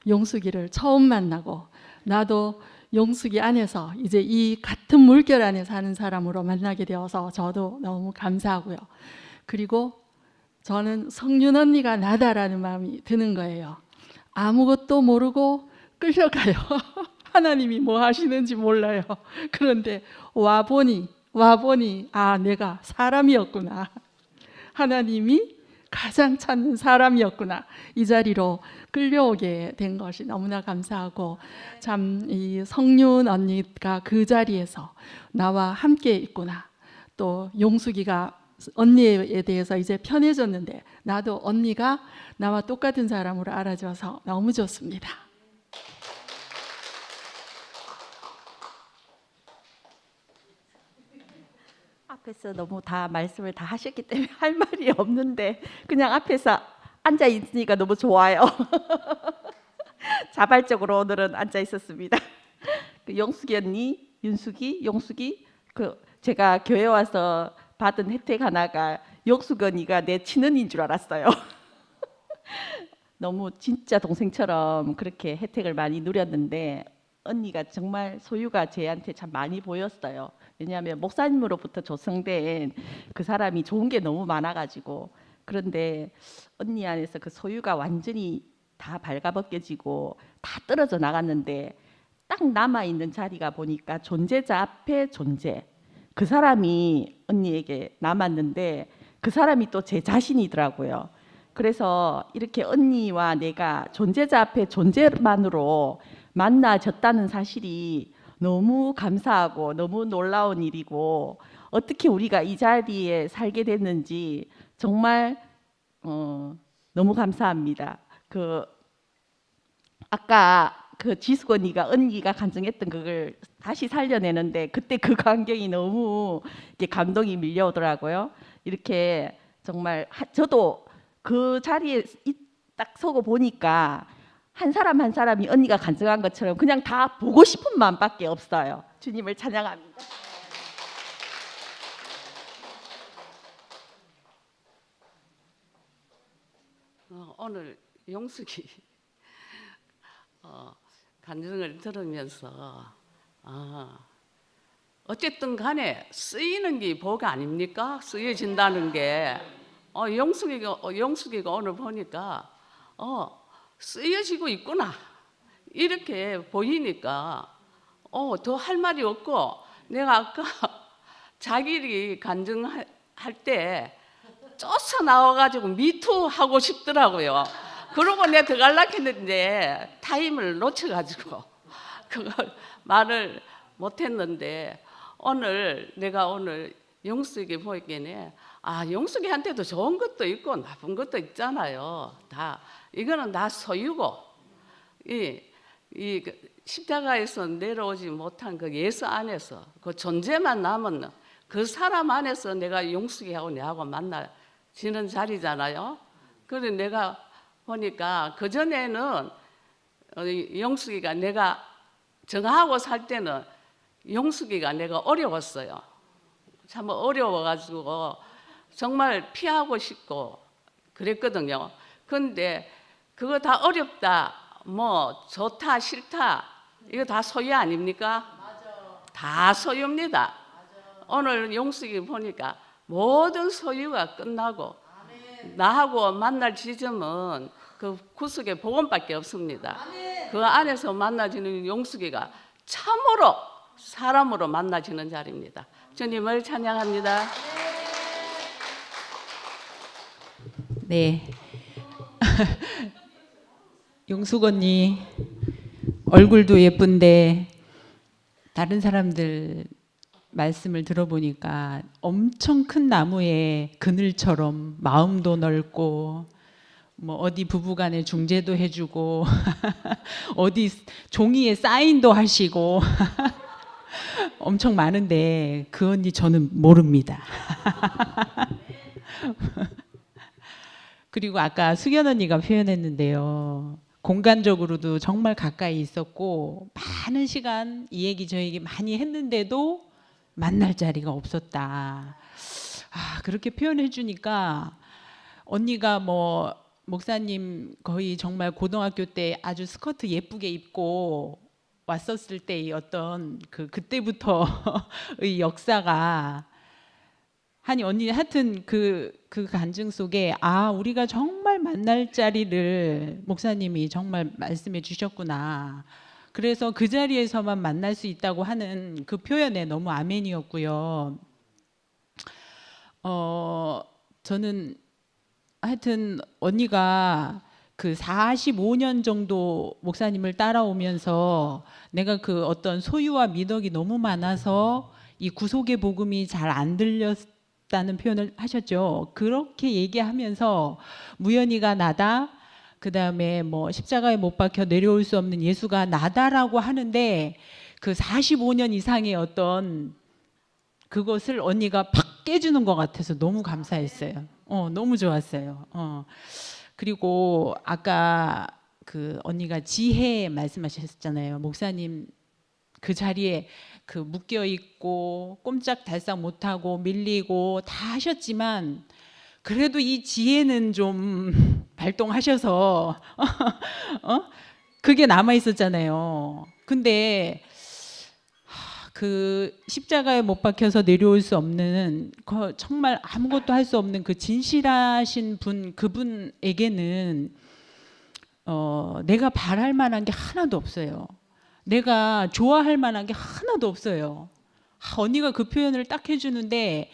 용숙이를 처음 만나고, 나도 용숙이 안에서 이제 이 같은 물결 안에 사는 사람으로 만나게 되어서 저도 너무 감사하고요. 그리고 저는 성윤 언니가 나다라는 마음이 드는 거예요. 아무것도 모르고 끌려가요. 하나님이 뭐 하시는지 몰라요. 그런데 와보니 내가 사람이었구나. 하나님이 가장 찾는 사람이었구나. 이 자리로 끌려오게 된 것이 너무나 감사하고, 참 이 성윤 언니가 그 자리에서 나와 함께 있구나. 또 용숙이가 언니에 대해서 이제 편해졌는데 나도 언니가 나와 똑같은 사람으로 알아줘서 너무 좋습니다.
앞에서 너무 다 말씀을 다 하셨기 때문에 할 말이 없는데 그냥 앞에서 앉아 있으니까 너무 좋아요. 자발적으로 오늘은 앉아 있었습니다. 그 영숙이 언니, 용숙이 그 제가 교회 와서 받은 혜택 하나가 영숙 언니가 내 친언니인 줄 알았어요. 너무 진짜 동생처럼 그렇게 혜택을 많이 누렸는데 언니가 정말 소유가 제한테 참 많이 보였어요. 왜냐하면 목사님으로부터 조성된 그 사람이 좋은 게 너무 많아가지고, 그런데 언니 안에서 그 소유가 완전히 다 발가벗겨지고 다 떨어져 나갔는데 딱 남아있는 자리가 보니까 존재자 앞에 존재, 그 사람이 언니에게 남았는데 그 사람이 또 제 자신이더라고요. 그래서 이렇게 언니와 내가 존재자 앞에 존재만으로 만나졌다는 사실이 너무 감사하고 너무 놀라운 일이고, 어떻게 우리가 이 자리에 살게 됐는지 정말 너무 감사합니다. 아까 그 지숙 언니가 간증했던 그걸 다시 살려내는데 그때 그 광경이 너무 이렇게 감동이 밀려오더라고요. 이렇게 정말 저도 그 자리에 딱 서고 보니까 한 사람 한 사람이 언니가 간증한 것처럼 그냥 다 보고 싶은 마음밖에 없어요. 주님을 찬양합니다.
오늘 용숙이 간증을 들으면서 어쨌든 간에 쓰이는 게 복 아닙니까? 쓰여진다는 게 용숙이가 오늘 보니까 쓰여지고 있구나 이렇게 보이니까 더 할 말이 없고, 내가 아까 자기리 간증할 때 쫓아 나와가지고 미투 하고 싶더라고요. 그러고 내가 들어가려고 했는데 타임을 놓쳐가지고 그걸 말을 못했는데, 내가 오늘 용숙이 보이기에 용숙이한테도 좋은 것도 있고 나쁜 것도 있잖아요. 이거는 다 소유고, 이 십자가에서 내려오지 못한 그 예수 안에서 그 존재만 남은 그 사람 안에서 내가 용숙이하고 내하고 만나지는 자리잖아요. 그래서 내가 보니까 그전에는 용숙이가 내가 정하고 살 때는 용숙이가 내가 어려웠어요. 참 어려워가지고 정말 피하고 싶고 그랬거든요. 근데 그거 다 어렵다, 뭐 좋다, 싫다, 이거 다 소유 아닙니까? 다 소유입니다. 오늘 용숙이 보니까 모든 소유가 끝나고 나하고 만날 지점은 그 구속의 복음밖에 없습니다. 그 안에서 만나지는 용숙이가 참으로 사람으로 만나지는 자리입니다. 주님을 찬양합니다.
네. 용숙 언니 얼굴도 예쁜데 다른 사람들 말씀을 들어보니까 엄청 큰 나무의 그늘처럼 마음도 넓고 뭐 어디 부부간에 중재도 해주고 어디 종이에 사인도 하시고 엄청 많은데 그 언니 저는 모릅니다. 그리고 아까 수견 언니가 표현했는데요. 공간적으로도 정말 가까이 있었고 많은 시간 이 얘기 저 얘기 많이 했는데도 만날 자리가 없었다. 그렇게 표현해 주니까 언니가 뭐 목사님 거의 정말 고등학교 때 아주 스커트 예쁘게 입고 왔었을 때의 어떤 그때부터의 역사가 하니 언니 하여튼 그 간증 속에 우리가 정말 만날 자리를 목사님이 정말 말씀해 주셨구나. 그래서 그 자리에서만 만날 수 있다고 하는 그 표현에 너무 아멘이었고요. 저는 하여튼 언니가 그 45년 정도 목사님을 따라오면서 내가 그 어떤 소유와 미덕이 너무 많아서 이 구속의 복음이 잘 안 들렸다는 표현을 하셨죠. 그렇게 얘기하면서 무연이가 나다, 그 다음에 뭐 십자가에 못 박혀 내려올 수 없는 예수가 나다라고 하는데 그 45년 이상의 어떤 그것을 언니가 팍 깨주는 것 같아서 너무 감사했어요. 너무 좋았어요. 그리고 아까 그 언니가 지혜 말씀하셨잖아요. 목사님 그 자리에 그 묶여 있고 꼼짝달싹 못하고 밀리고 다 하셨지만 그래도 이 지혜는 좀 발동하셔서 그게 남아 있었잖아요. 근데 그 십자가에 못 박혀서 내려올 수 없는 정말 아무것도 할 수 없는 그 진실하신 분, 그분에게는 내가 바랄 만한 게 하나도 없어요. 내가 좋아할 만한 게 하나도 없어요. 언니가 그 표현을 딱 해주는데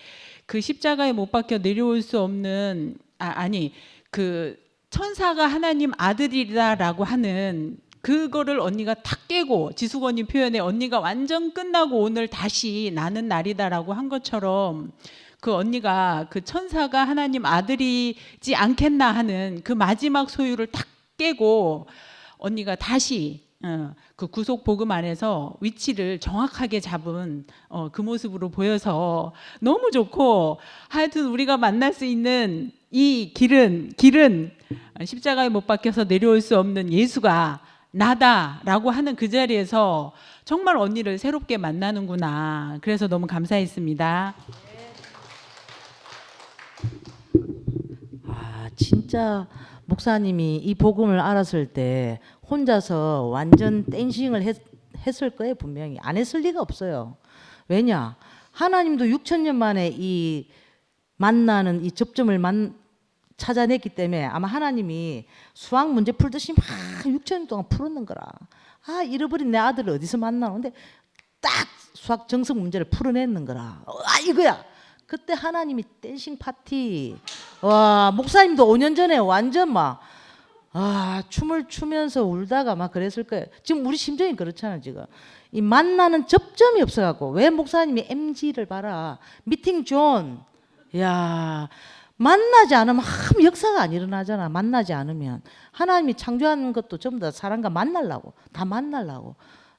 그 십자가에 못 박혀 내려올 수 없는 그 천사가 하나님 아들이라고 하는 그거를 언니가 탁 깨고 지숙 언니 표현에 언니가 완전 끝나고 오늘 다시 나는 날이다라고 한 것처럼 그 언니가 그 천사가 하나님 아들이지 않겠나 하는 그 마지막 소유를 탁 깨고 언니가 다시 그 구속 복음 안에서 위치를 정확하게 잡은 그 모습으로 보여서 너무 좋고 하여튼 우리가 만날 수 있는 이 길은 십자가에 못 박혀서 내려올 수 없는 예수가 나다라고 하는 그 자리에서 정말 언니를 새롭게 만나는구나. 그래서 너무 감사했습니다.
진짜 목사님이 이 복음을 알았을 때 혼자서 완전 댄싱을 했을 거예요. 분명히 안 했을 리가 없어요. 왜냐? 하나님도 6,000년 만에 이 만나는 이 접점을 찾아냈기 때문에 아마 하나님이 수학 문제 풀듯이 막 6,000년 동안 풀었는 거라. 잃어버린 내 아들을 어디서 만나노? 근데 딱 수학 정석 문제를 풀어냈는 거라. 이거야. 그때 하나님이 댄싱 파티. 와, 목사님도 5년 전에 완전 막 춤을 추면서 울다가 막 그랬을 거예요. 지금 우리 심정이 그렇잖아. 지금 이 만나는 접점이 없어갖고. 왜 목사님이 MG를 봐라, 미팅 존. 야, 만나지 않으면 아무 역사가 안 일어나잖아. 만나지 않으면 하나님이 창조하는 것도 전부 다 사람과 만나려고, 다 만나려고.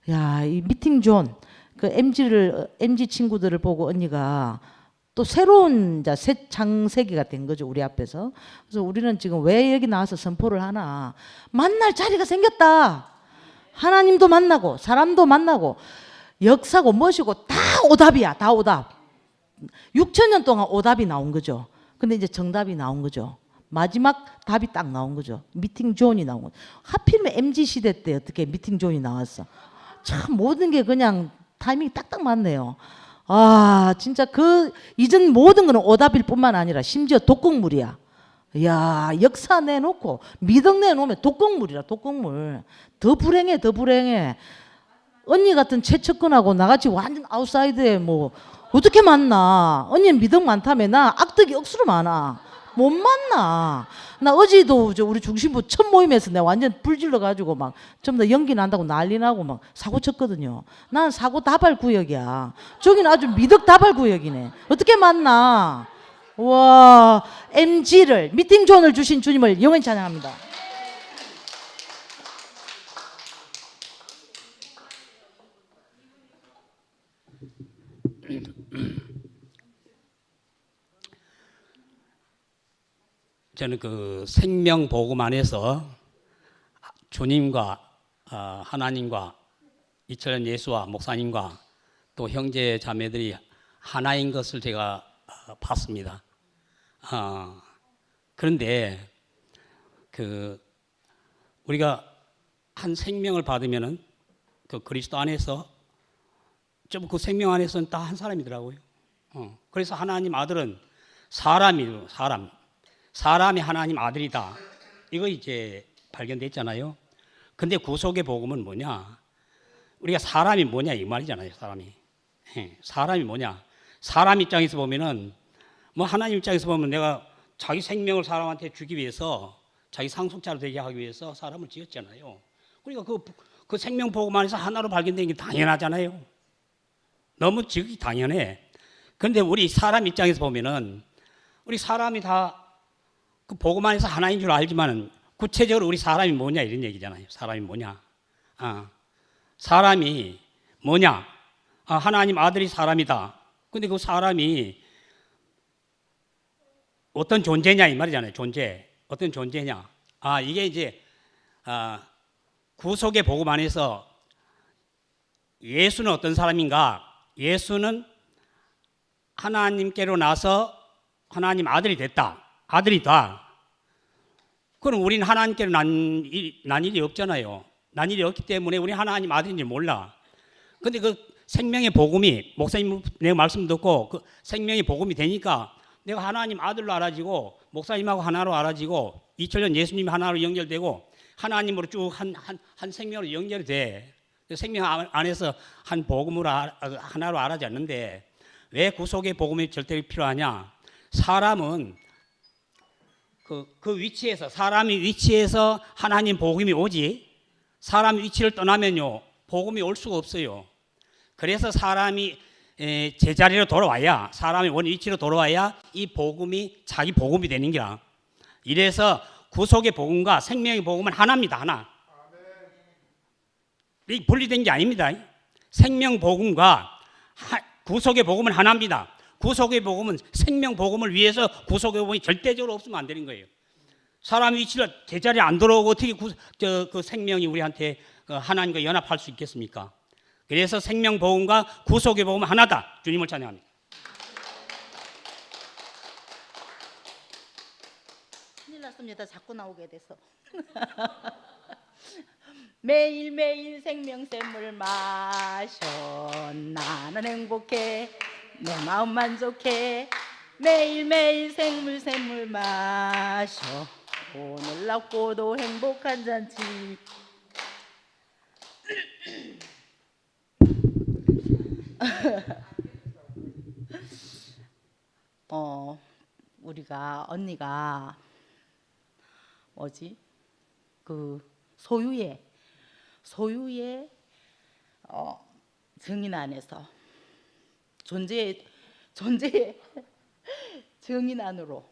야, 이 미팅 존, 그 MG 친구들을 보고 언니가 또 새로운 새 창세기가 된 거죠, 우리 앞에서. 그래서 우리는 지금 왜 여기 나와서 선포를 하나? 만날 자리가 생겼다. 하나님도 만나고 사람도 만나고 역사고 무엇이고 다 오답이야. 다 오답. 6,000년 동안 오답이 나온 거죠. 근데 이제 정답이 나온 거죠. 마지막 답이 딱 나온 거죠. 미팅 존이 나온 거죠. 하필이면 MZ 시대 때 어떻게 미팅 존이 나왔어. 참 모든 게 그냥 타이밍이 딱딱 맞네요. 아 진짜 그 이전 모든 거는 오답일 뿐만 아니라 심지어 독극물이야. 야 역사 내놓고 미덕 내놓으면 독극물이라 독극물. 더 불행해 더 불행해. 언니 같은 최측근하고 나같이 완전 아웃사이드에 뭐 어떻게 만나. 언니는 미덕 많다며 나 악덕이 억수로 많아. 못 만나. 나 어제도 우리 중심부 첫 모임에서 내가 완전 불질러 가지고 막 전부 다 연기 난다고 난리 나고 막 사고 쳤거든요. 난 사고 다발 구역이야. 저기는 아주 미덕 다발 구역이네. 어떻게 만나. 와 MG를 미팅 존을 주신 주님을 영원히 찬양합니다.
저는 그 생명 복음 안에서 주님과 하나님과 이철현 예수와 목사님과 또 형제 자매들이 하나인 것을 제가 봤습니다. 그런데 그 우리가 한 생명을 받으면은 그 그리스도 안에서 좀 그 생명 안에서는 다 한 사람이더라고요. 그래서 하나님 아들은 사람이 하나님 아들이다. 이거 이제 발견됐잖아요. 근데 구속의 복음은 뭐냐? 우리가 사람이 뭐냐 이 말이잖아요. 사람이 뭐냐? 사람 입장에서 보면은 뭐 하나님 입장에서 보면 내가 자기 생명을 사람한테 주기 위해서 자기 상속자로 되게 하기 위해서 사람을 지었잖아요. 그러니까 그 생명 복음 안에서 하나로 발견된 게 당연하잖아요. 너무 지극히 당연해. 그런데 우리 사람 입장에서 보면은 우리 사람이 다 그 복음 안에서 하나인 줄 알지만은 구체적으로 우리 사람이 뭐냐 이런 얘기잖아요. 사람이 뭐냐? 사람이 뭐냐? 하나님 아들이 사람이다. 근데 그 사람이 어떤 존재냐 이 말이잖아요. 존재. 어떤 존재냐? 이게 이제 구속의 복음 안에서 예수는 어떤 사람인가? 예수는 하나님께로 나서 하나님 아들이 됐다. 아들이다. 그럼 우리는 하나님께로 난 일이 없잖아요. 난 일이 없기 때문에 우리 하나님 아들인지 몰라. 근데 그 생명의 복음이 목사님 내가 말씀 듣고 그 생명의 복음이 되니까 내가 하나님 아들로 알아지고 목사님하고 하나로 알아지고 이철현 예수님이 하나로 연결되고 하나님으로 쭉 한 생명으로 연결이 돼. 생명 안에서 한 복음으로 하나로 알아졌는데 왜 구속의 복음이 절대 필요하냐? 사람은 그 위치에서 사람이 위치에서 하나님 복음이 오지 사람 위치를 떠나면요 복음이 올 수가 없어요. 그래서 사람이 제자리로 돌아와야 사람이 원 위치로 돌아와야 이 복음이 자기 복음이 되는 거야. 이래서 구속의 복음과 생명의 복음은 하나입니다. 하나. 이 분리된 게 아닙니다. 생명 복음과 구속의 복음은 하나입니다. 구속의 복음은 생명 복음을 위해서 구속의 복음이 절대적으로 없으면 안 되는 거예요. 사람 위치를 제자리에 안 들어오고 어떻게 그 생명이 우리한테 하나님과 연합할 수 있겠습니까? 그래서 생명 복음과 구속의 복음은 하나다. 주님을 찬양합니다.
큰일 났습니다. 자꾸 나오게 돼서. 매일매일 생명샘물 마셔 나는 행복해 내 마음 만족해 매일매일 생물 마셔 오늘 낮고도 행복한 잔치. 우리가 언니가 뭐지 그 소유의 증인 안에서 존재의 증인 안으로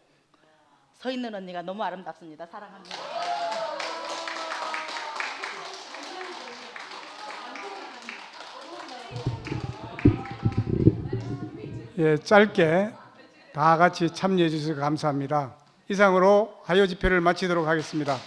서 있는 언니가 너무 아름답습니다. 사랑합니다.
예, 짧게 다 같이 참여해 주셔서 감사합니다. 이상으로 하요 집회를 마치도록 하겠습니다.